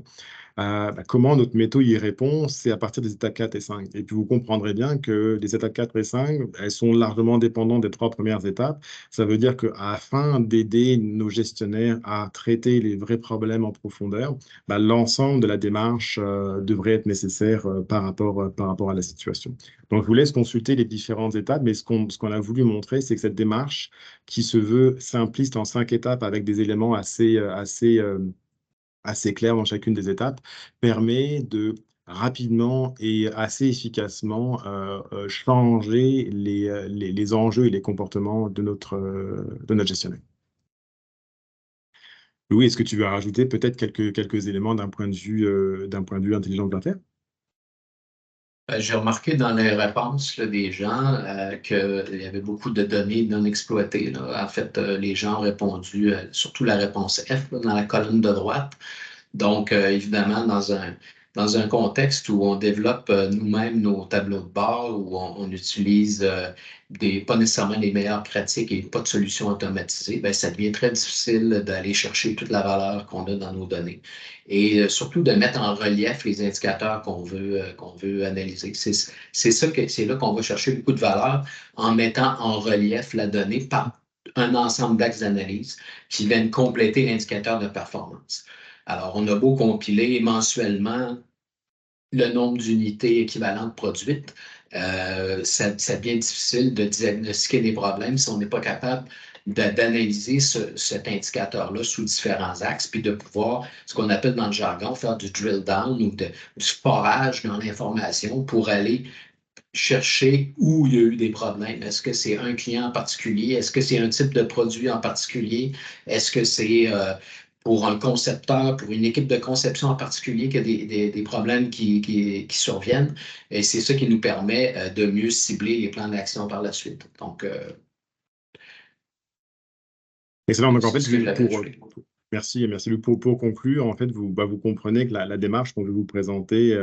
Comment notre méthode y répond, c'est à partir des étapes 4 et 5. Et puis vous comprendrez bien que les étapes 4 et 5, elles sont largement dépendantes des 3 premières étapes. Ça veut dire qu'afin d'aider nos gestionnaires à traiter les vrais problèmes en profondeur, l'ensemble de la démarche devrait être nécessaire par rapport à la situation. Donc je vous laisse consulter les différentes étapes, mais ce qu'on a voulu montrer, c'est que cette démarche qui se veut simpliste en 5 étapes avec des éléments assez clair dans chacune des étapes, permet de rapidement et assez efficacement changer les enjeux et les comportements de notre gestionnaire. Louis, est-ce que tu veux rajouter peut-être quelques éléments d'un point de vue intelligence d'affaires? J'ai remarqué dans les réponses là, des gens qu'il y avait beaucoup de données non exploitées. Là. En fait, les gens ont répondu, surtout la réponse F là, dans la colonne de droite. Donc, évidemment, dans un contexte où on développe nous-mêmes nos tableaux de bord, où on utilise pas nécessairement les meilleures pratiques et pas de solutions automatisées, ben, ça devient très difficile d'aller chercher toute la valeur qu'on a dans nos données. Et surtout de mettre en relief les indicateurs qu'on veut analyser. C'est là qu'on va chercher beaucoup de valeur en mettant en relief la donnée par un ensemble d'axes d'analyse qui viennent compléter l'indicateur de performance. Alors, on a beau compiler mensuellement le nombre d'unités équivalentes produites, ça devient difficile de diagnostiquer des problèmes si on n'est pas capable d'analyser cet indicateur-là sous différents axes, puis de pouvoir, ce qu'on appelle dans le jargon, faire du drill down ou du forage dans l'information pour aller chercher où il y a eu des problèmes. Est-ce que c'est un client en particulier? Est-ce que c'est un type de produit en particulier? Est-ce que c'est pour un concepteur, pour une équipe de conception en particulier, qu'il y a des problèmes qui surviennent? Et c'est ça qui nous permet de mieux cibler les plans d'action par la suite. Donc, excellent. Donc, en c'est fait, ce que j'avais ajouté. merci. Luc. Pour conclure, en fait, vous comprenez que la démarche qu'on veut vous présenter,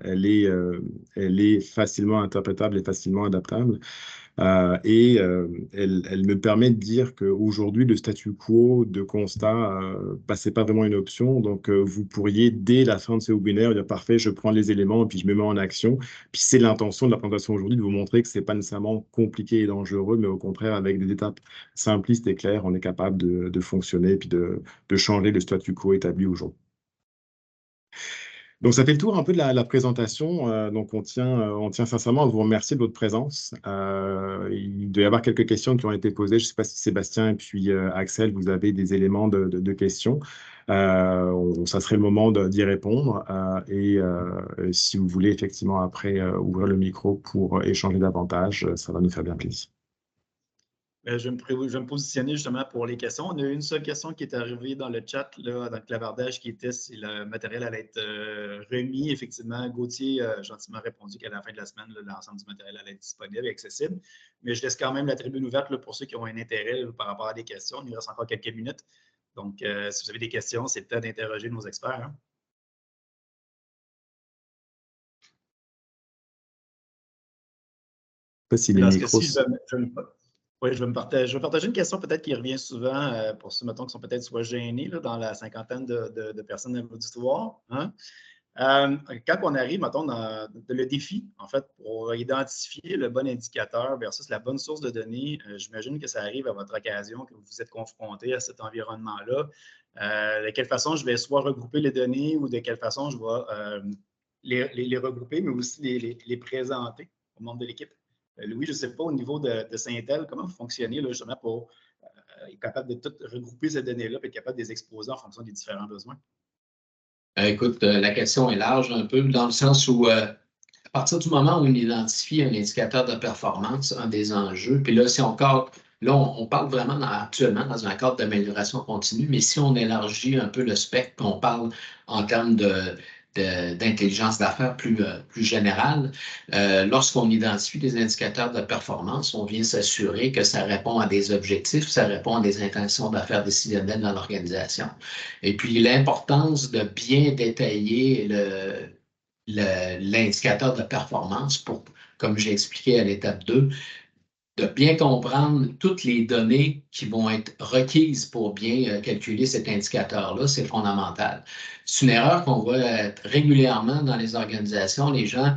elle est facilement interprétable et facilement adaptable. Elle me permet de dire qu'aujourd'hui, le statu quo de constat, c'est pas vraiment une option. Donc, vous pourriez, dès la fin de ce webinaire, dire parfait, je prends les éléments et puis je me mets en action. Puis c'est l'intention de la présentation aujourd'hui, de vous montrer que c'est pas nécessairement compliqué et dangereux, mais au contraire, avec des étapes simplistes et claires, on est capable de fonctionner et puis de changer le statu quo établi aujourd'hui. Donc, ça fait le tour un peu de la présentation. Donc, on tient sincèrement à vous remercier de votre présence. Il doit y avoir quelques questions qui ont été posées. Je ne sais pas si Sébastien et puis Axel, vous avez des éléments de questions. Ça serait le moment d'y répondre. Si vous voulez effectivement après ouvrir le micro pour échanger davantage, ça va nous faire bien plaisir. Je vais me positionner justement pour les questions. On a eu une seule question qui est arrivée dans le chat, là, dans le clavardage, qui était si le matériel allait être remis. Effectivement, Gauthier a gentiment répondu qu'à la fin de la semaine, l'ensemble du matériel allait être disponible et accessible. Mais je laisse quand même la tribune ouverte là, pour ceux qui ont un intérêt par rapport à des questions. Il nous reste encore quelques minutes. Donc, si vous avez des questions, c'est le temps d'interroger nos experts. Hein. Je ne sais pas si les micros... Oui, je vais partager une question peut-être qui revient souvent pour ceux, mettons, qui sont peut-être soit gênés là, dans la cinquantaine de personnes dans l'auditoire. Hein? Quand on arrive, mettons, dans le défi, en fait, pour identifier le bon indicateur versus la bonne source de données, j'imagine que ça arrive à votre occasion, que vous êtes confronté à cet environnement-là. De quelle façon je vais soit regrouper les données ou de quelle façon je vais les regrouper, mais aussi les présenter aux membres de l'équipe. Louis, je ne sais pas au niveau de Syntel, comment vous fonctionnez là, justement pour être capable de tout regrouper ces données-là et être capable de les exposer en fonction des différents besoins? Écoute, la question est large un peu dans le sens où à partir du moment où on identifie un indicateur de performance, un des enjeux, puis là, on parle vraiment actuellement dans un cadre d'amélioration continue, mais si on élargit un peu le spectre, on parle en termes d'intelligence d'affaires plus générale, lorsqu'on identifie des indicateurs de performance, on vient s'assurer que ça répond à des objectifs, ça répond à des intentions d'affaires décisionnelles dans l'organisation. Et puis, l'importance de bien détailler l'indicateur de performance pour, comme j'ai expliqué à l'étape 2, de bien comprendre toutes les données qui vont être requises pour bien calculer cet indicateur-là, c'est fondamental. C'est une erreur qu'on voit régulièrement dans les organisations. Les gens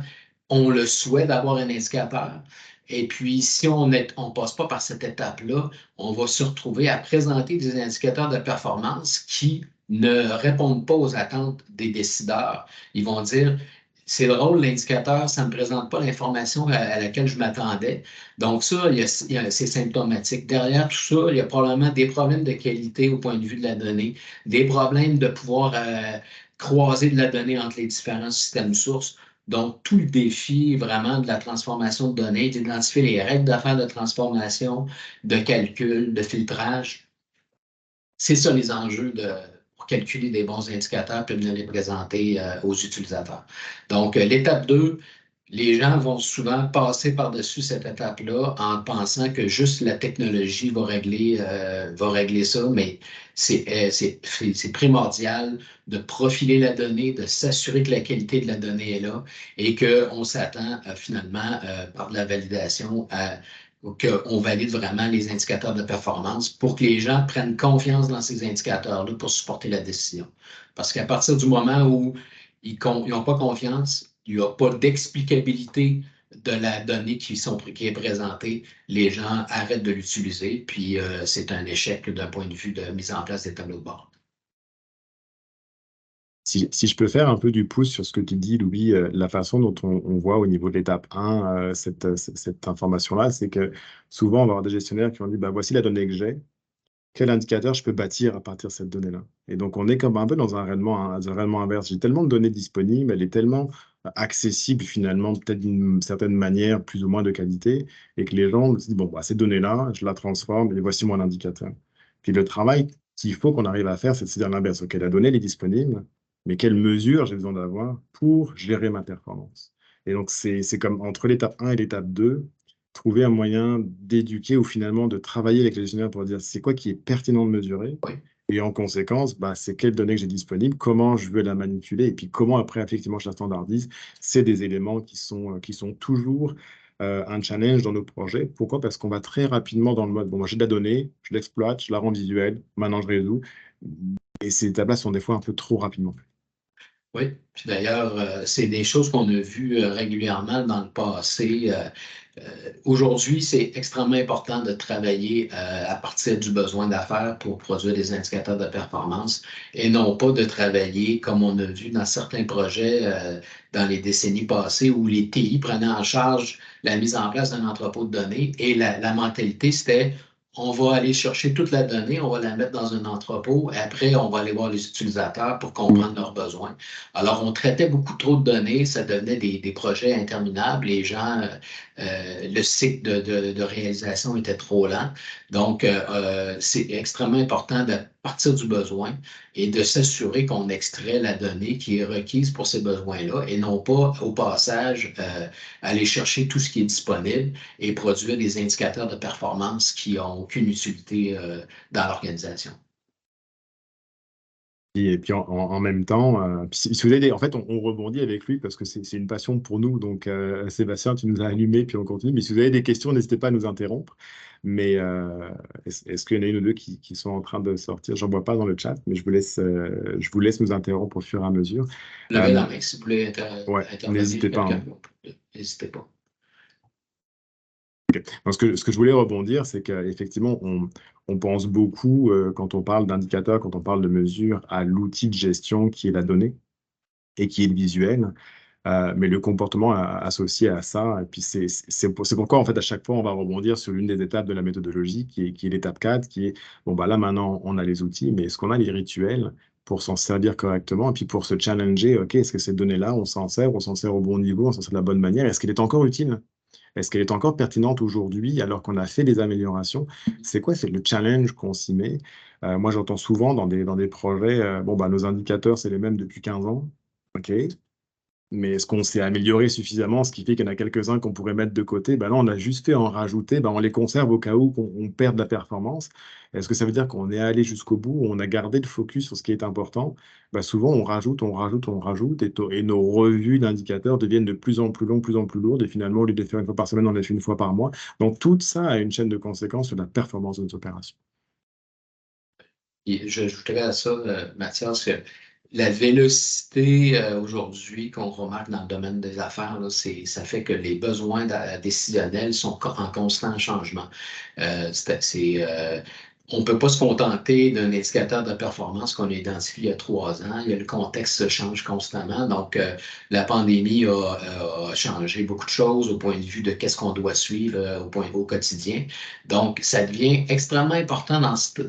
ont le souhait d'avoir un indicateur. Et puis, si on ne passe pas par cette étape-là, on va se retrouver à présenter des indicateurs de performance qui ne répondent pas aux attentes des décideurs. Ils vont dire, c'est drôle, l'indicateur, ça ne me présente pas l'information à laquelle je m'attendais. Donc ça, c'est symptomatique. Derrière tout ça, il y a probablement des problèmes de qualité au point de vue de la donnée, des problèmes de pouvoir croiser de la donnée entre les différents systèmes sources. Donc, tout le défi vraiment de la transformation de données, d'identifier les règles d'affaires de transformation, de calcul, de filtrage, c'est ça les enjeux pour calculer des bons indicateurs et de les présenter aux utilisateurs. Donc, l'étape 2, les gens vont souvent passer par-dessus cette étape-là en pensant que juste la technologie va régler ça, mais c'est primordial de profiler la donnée, de s'assurer que la qualité de la donnée est là et qu'on s'attend finalement par de la validation qu'on valide vraiment les indicateurs de performance pour que les gens prennent confiance dans ces indicateurs-là pour supporter la décision. Parce qu'à partir du moment où ils n'ont pas confiance, il n'y a pas d'explicabilité de la donnée qui est présentée, les gens arrêtent de l'utiliser, puis c'est un échec d'un point de vue de mise en place des tableaux de bord. Si je peux faire un peu du pouce sur ce que tu dis, Louis, la façon dont on voit au niveau de l'étape 1 cette information-là, c'est que souvent, on va avoir des gestionnaires qui vont dire, voici la donnée que j'ai, quel indicateur je peux bâtir à partir de cette donnée-là. Et donc, on est comme un peu dans un raisonnement inverse. J'ai tellement de données disponibles, elle est tellement accessible finalement, peut-être d'une certaine manière, plus ou moins de qualité, et que les gens se disent, bon, bah, ces données-là, je la transforme et voici mon indicateur. Puis le travail qu'il faut qu'on arrive à faire, c'est de se dire l'inverse. OK, la donnée, elle est disponible, mais quelles mesures j'ai besoin d'avoir pour gérer ma performance? Et donc, c'est comme entre l'étape 1 et l'étape 2, trouver un moyen d'éduquer ou finalement de travailler avec les gestionnaires pour dire c'est quoi qui est pertinent de mesurer Oui. et en conséquence, bah, c'est quelles données que j'ai disponibles, comment je veux la manipuler et puis comment après, effectivement, je la standardise. C'est des éléments qui sont toujours un challenge dans nos projets. Pourquoi? Parce qu'on va très rapidement dans le mode, bon, moi j'ai de la donnée, je l'exploite, je la rends visuelle, maintenant je résous. Et ces étapes-là sont des fois un peu trop rapidement. Oui, puis d'ailleurs, c'est des choses qu'on a vues régulièrement dans le passé. Aujourd'hui, c'est extrêmement important de travailler à partir du besoin d'affaires pour produire des indicateurs de performance et non pas de travailler comme on a vu dans certains projets dans les décennies passées où les TI prenaient en charge la mise en place d'un entrepôt de données et la mentalité, c'était on va aller chercher toute la donnée, on va la mettre dans un entrepôt et après, on va aller voir les utilisateurs pour comprendre leurs besoins. Alors, on traitait beaucoup trop de données, ça devenait des projets interminables. Les gens, le cycle de réalisation était trop lent. Donc, c'est extrêmement important de partir du besoin et de s'assurer qu'on extrait la donnée qui est requise pour ces besoins-là et non pas, au passage, aller chercher tout ce qui est disponible et produire des indicateurs de performance qui n'ont aucune utilité dans l'organisation. Et puis en même temps, puis si vous avez en fait, on rebondit avec lui parce que c'est une passion pour nous. Donc, Sébastien, tu nous as allumé, puis on continue. Mais si vous avez des questions, n'hésitez pas à nous interrompre. Mais est-ce qu'il y en a une ou deux qui sont en train de sortir? J'en vois pas dans le chat, mais je vous laisse nous interrompre au fur et à mesure. Levez la main si vous voulez Ouais, intervenir, n'hésitez pas, quelqu'un. hein. N'hésitez pas. Donc, ce que je voulais rebondir, c'est qu'effectivement, on pense beaucoup, quand on parle d'indicateurs, quand on parle de mesures, à l'outil de gestion qui est la donnée et qui est le visuel. Mais le comportement associé à ça, et puis c'est pourquoi, en fait, à chaque fois, on va rebondir sur l'une des étapes de la méthodologie, qui est l'étape 4, qui est, bon, bah là, maintenant, on a les outils, mais est-ce qu'on a les rituels pour s'en servir correctement, et puis pour se challenger, OK, est-ce que cette donnée-là, on s'en sert au bon niveau, on s'en sert de la bonne manière, est-ce qu'elle est encore utile? Est-ce qu'elle est encore pertinente aujourd'hui alors qu'on a fait des améliorations? C'est quoi? C'est le challenge qu'on s'y met. Moi, j'entends souvent dans des projets, bon, bah, nos indicateurs, c'est les mêmes depuis 15 ans. OK. Mais est-ce qu'on s'est amélioré suffisamment, ce qui fait qu'il y en a quelques-uns qu'on pourrait mettre de côté? Ben là, on a juste fait en rajouter, ben on les conserve au cas où on perd de la performance. Est-ce que ça veut dire qu'on est allé jusqu'au bout, on a gardé le focus sur ce qui est important? Ben souvent, on rajoute, et nos revues d'indicateurs deviennent de plus en plus longues, plus en plus lourdes, et finalement, au lieu de les faire une fois par semaine, on les fait une fois par mois. Donc, tout ça a une chaîne de conséquences sur la performance de nos opérations. Et j'ajouterais à ça, Mathias, que la vélocité aujourd'hui qu'on remarque dans le domaine des affaires, là, ça fait que les besoins décisionnels sont en constant changement. On ne peut pas se contenter d'un indicateur de performance qu'on a identifié il y a 3 ans. Le contexte change constamment. Donc, la pandémie a changé beaucoup de choses au point de vue de qu'est-ce qu'on doit suivre au quotidien. Donc, ça devient extrêmement important dans ce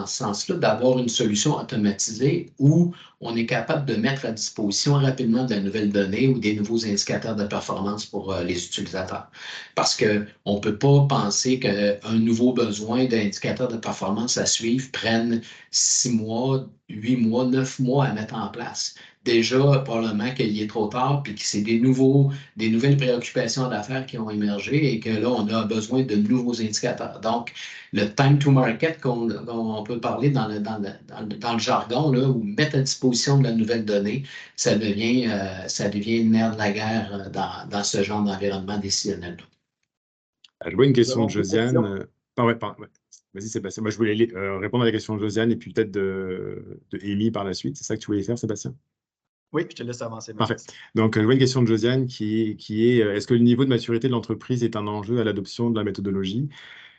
sens-là d'avoir une solution automatisée où on est capable de mettre à disposition rapidement de nouvelles données ou des nouveaux indicateurs de performance pour les utilisateurs. Parce qu'on ne peut pas penser qu'un nouveau besoin d'indicateurs de performance à suivre prenne 6 mois, 8 mois, 9 mois à mettre en place. Déjà, probablement qu'il est trop tard, puis que c'est des nouvelles préoccupations d'affaires qui ont émergé et que là, on a besoin de nouveaux indicateurs. Donc, le time to market qu'on peut parler dans le jargon, là, ou mettre à disposition de la nouvelle donnée, ça devient le nerf de la guerre dans ce genre d'environnement décisionnel. Je vois une Nous question avons de deux questions. Josiane. Ouais. Vas-y, Sébastien. Moi, je voulais répondre à la question de Josiane et puis peut-être de Amy par la suite. C'est ça que tu voulais faire, Sébastien? Oui, je te laisse avancer, Parfait. Mathias. Donc, je vois une question de Josiane qui est est-ce que le niveau de maturité de l'entreprise est un enjeu à l'adoption de la méthodologie?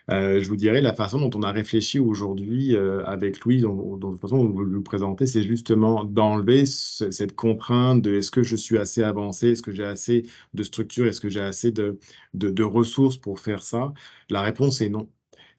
Je vous dirais, la façon dont on a réfléchi aujourd'hui avec Louis, de la façon dont vous le présentez, c'est justement d'enlever cette contrainte de est-ce que je suis assez avancé, est-ce que j'ai assez de structure, est-ce que j'ai assez de ressources pour faire ça? La réponse est non.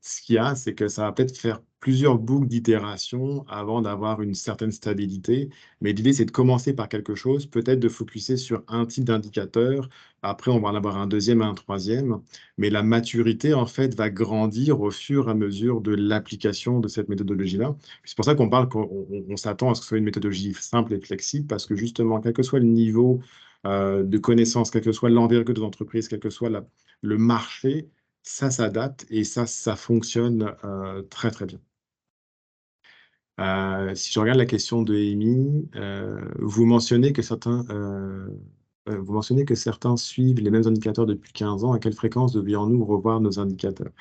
Ce qu'il y a, c'est que ça va peut-être faire plusieurs boucles d'itération avant d'avoir une certaine stabilité. Mais l'idée, c'est de commencer par quelque chose, peut-être de focuser sur un type d'indicateur. Après, on va en avoir un deuxième et un troisième. Mais la maturité, en fait, va grandir au fur et à mesure de l'application de cette méthodologie-là. C'est pour ça qu'on parle qu'on s'attend à ce que ce soit une méthodologie simple et flexible, parce que justement, quel que soit le niveau de connaissances, quel que soit l'envergure de l'entreprise, quel que soit le marché, ça s'adapte et ça fonctionne très, très bien. Si je regarde la question de Amy, vous mentionnez que certains suivent les mêmes indicateurs depuis 15 ans. À quelle fréquence devrions-nous revoir nos indicateurs?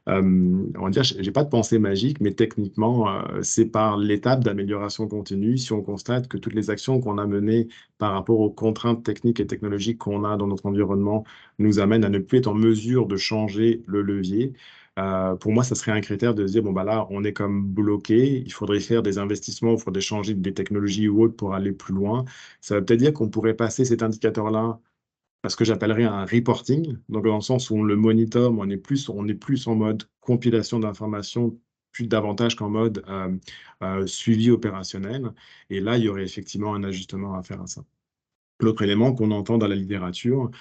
On va dire, je n'ai pas de pensée magique, mais techniquement, c'est par l'étape d'amélioration continue. Si on constate que toutes les actions qu'on a menées par rapport aux contraintes techniques et technologiques qu'on a dans notre environnement nous amènent à ne plus être en mesure de changer le levier, pour moi, ça serait un critère de se dire, bon, bah là, on est comme bloqué, il faudrait faire des investissements, il faudrait changer des technologies ou autres pour aller plus loin. Ça veut peut-être dire qu'on pourrait passer cet indicateur-là à ce que j'appellerais un reporting, donc dans le sens où on le monitore, mais on est plus en mode compilation d'informations, plus davantage qu'en mode suivi opérationnel. Et là, il y aurait effectivement un ajustement à faire à ça. L'autre élément qu'on entend dans la littérature,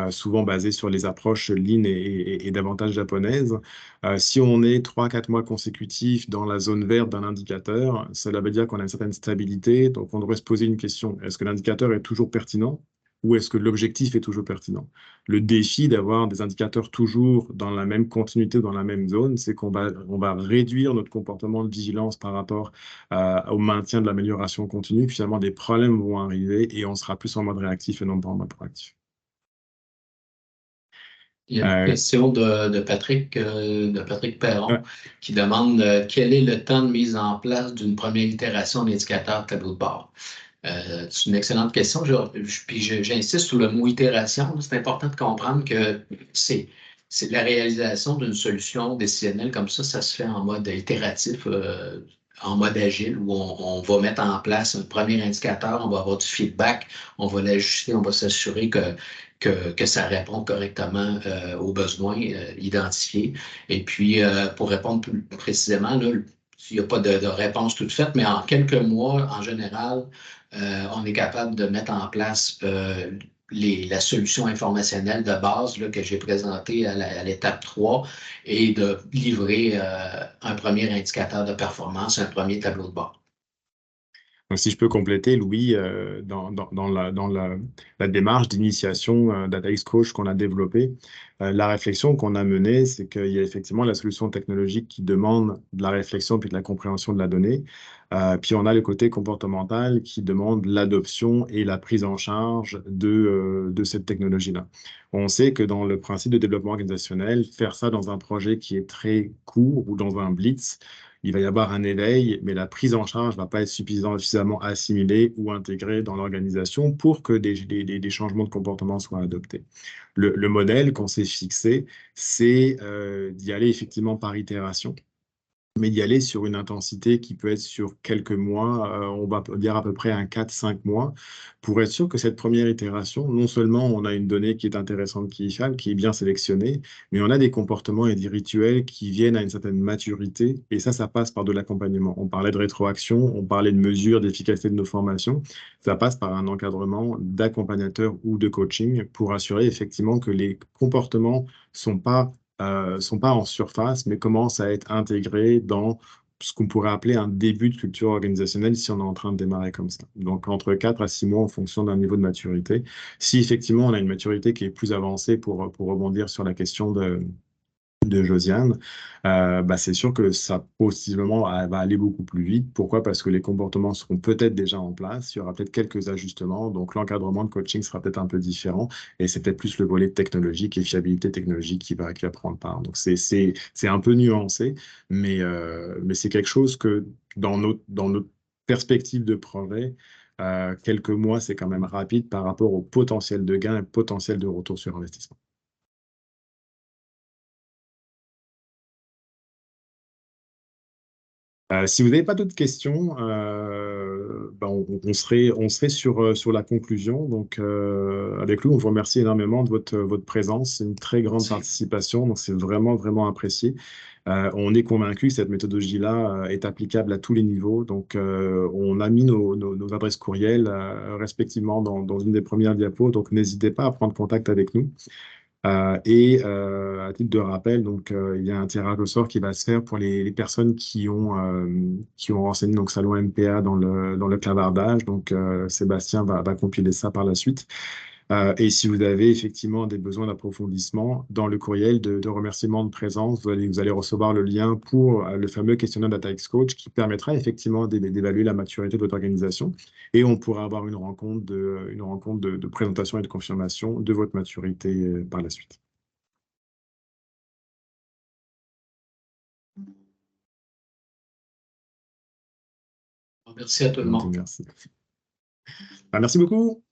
souvent basé sur les approches lean et davantage japonaises, si on est 3-4 mois consécutifs dans la zone verte d'un indicateur, cela veut dire qu'on a une certaine stabilité. Donc, on devrait se poser une question. Est-ce que l'indicateur est toujours pertinent ou est-ce que l'objectif est toujours pertinent? Le défi d'avoir des indicateurs toujours dans la même continuité, dans la même zone, c'est on va réduire notre comportement de vigilance par rapport au maintien de l'amélioration continue. Finalement, des problèmes vont arriver et on sera plus en mode réactif et non pas en mode proactif. Il y a une question de Patrick Perron qui demande quel est le temps de mise en place d'une première itération d'indicateur tableau de bord. C'est une excellente question. Puis j'insiste sur le mot itération. C'est important de comprendre que c'est la réalisation d'une solution décisionnelle comme ça se fait en mode itératif, en mode agile, où on va mettre en place un premier indicateur, on va avoir du feedback, on va l'ajuster, on va s'assurer que ça répond correctement aux besoins identifiés. Et puis, pour répondre plus précisément, là, il n'y a pas de réponse toute faite, mais en quelques mois, en général, on est capable de mettre en place la solution informationnelle de base là, que j'ai présentée à l'étape 3 et de livrer un premier indicateur de performance, un premier tableau de bord. Donc, si je peux compléter, Louis, dans la démarche d'initiation d'ATX Coach qu'on a développée, la réflexion qu'on a menée, c'est qu'il y a effectivement la solution technologique qui demande de la réflexion puis de la compréhension de la donnée. Puis on a le côté comportemental qui demande l'adoption et la prise en charge de cette technologie-là. On sait que dans le principe de développement organisationnel, faire ça dans un projet qui est très court ou dans un blitz, il va y avoir un éveil, mais la prise en charge ne va pas être suffisamment assimilée ou intégrée dans l'organisation pour que des changements de comportement soient adoptés. Le modèle qu'on s'est fixé, c'est d'y aller effectivement par itération, mais d'y aller sur une intensité qui peut être sur quelques mois, on va dire à peu près un 4-5 mois, pour être sûr que cette première itération, non seulement on a une donnée qui est intéressante, qui est fiable, qui est bien sélectionnée, mais on a des comportements et des rituels qui viennent à une certaine maturité, et ça passe par de l'accompagnement. On parlait de rétroaction, on parlait de mesures d'efficacité de nos formations, ça passe par un encadrement d'accompagnateur ou de coaching pour assurer effectivement que les comportements sont pas en surface, mais commencent à être intégrés dans ce qu'on pourrait appeler un début de culture organisationnelle si on est en train de démarrer comme ça. Donc, entre 4 à 6 mois en fonction d'un niveau de maturité. Si effectivement on a une maturité qui est plus avancée pour rebondir sur la question de Josiane, c'est sûr que ça possiblement va aller beaucoup plus vite. Pourquoi? Parce que les comportements seront peut-être déjà en place, il y aura peut-être quelques ajustements, donc l'encadrement de coaching sera peut-être un peu différent et c'est peut-être plus le volet technologique et fiabilité technologique qui va prendre part. Donc c'est un peu nuancé, mais c'est quelque chose que dans notre perspective de projet, quelques mois, c'est quand même rapide par rapport au potentiel de gain et potentiel de retour sur investissement. Si vous n'avez pas d'autres questions, ben, on serait sur la conclusion. Donc, avec Lou, on vous remercie énormément de votre présence. C'est une très grande Merci. participation, donc c'est vraiment, vraiment apprécié. On est convaincu que cette méthodologie-là est applicable à tous les niveaux. Donc, on a mis nos adresses courriels respectivement dans une des premières diapos. Donc, n'hésitez pas à prendre contact avec nous. À titre de rappel, donc, il y a un tirage au sort qui va se faire pour les personnes qui ont renseigné donc, Salon MPA dans le clavardage. Donc, Sébastien va compiler ça par la suite. Et si vous avez effectivement des besoins d'approfondissement, dans le courriel de remerciement de présence, vous allez recevoir le lien pour le fameux questionnaire DataX Coach qui permettra effectivement d'évaluer la maturité de votre organisation. Et on pourra avoir une rencontre de présentation et de confirmation de votre maturité par la suite. Merci à tout le monde. Merci. Merci beaucoup.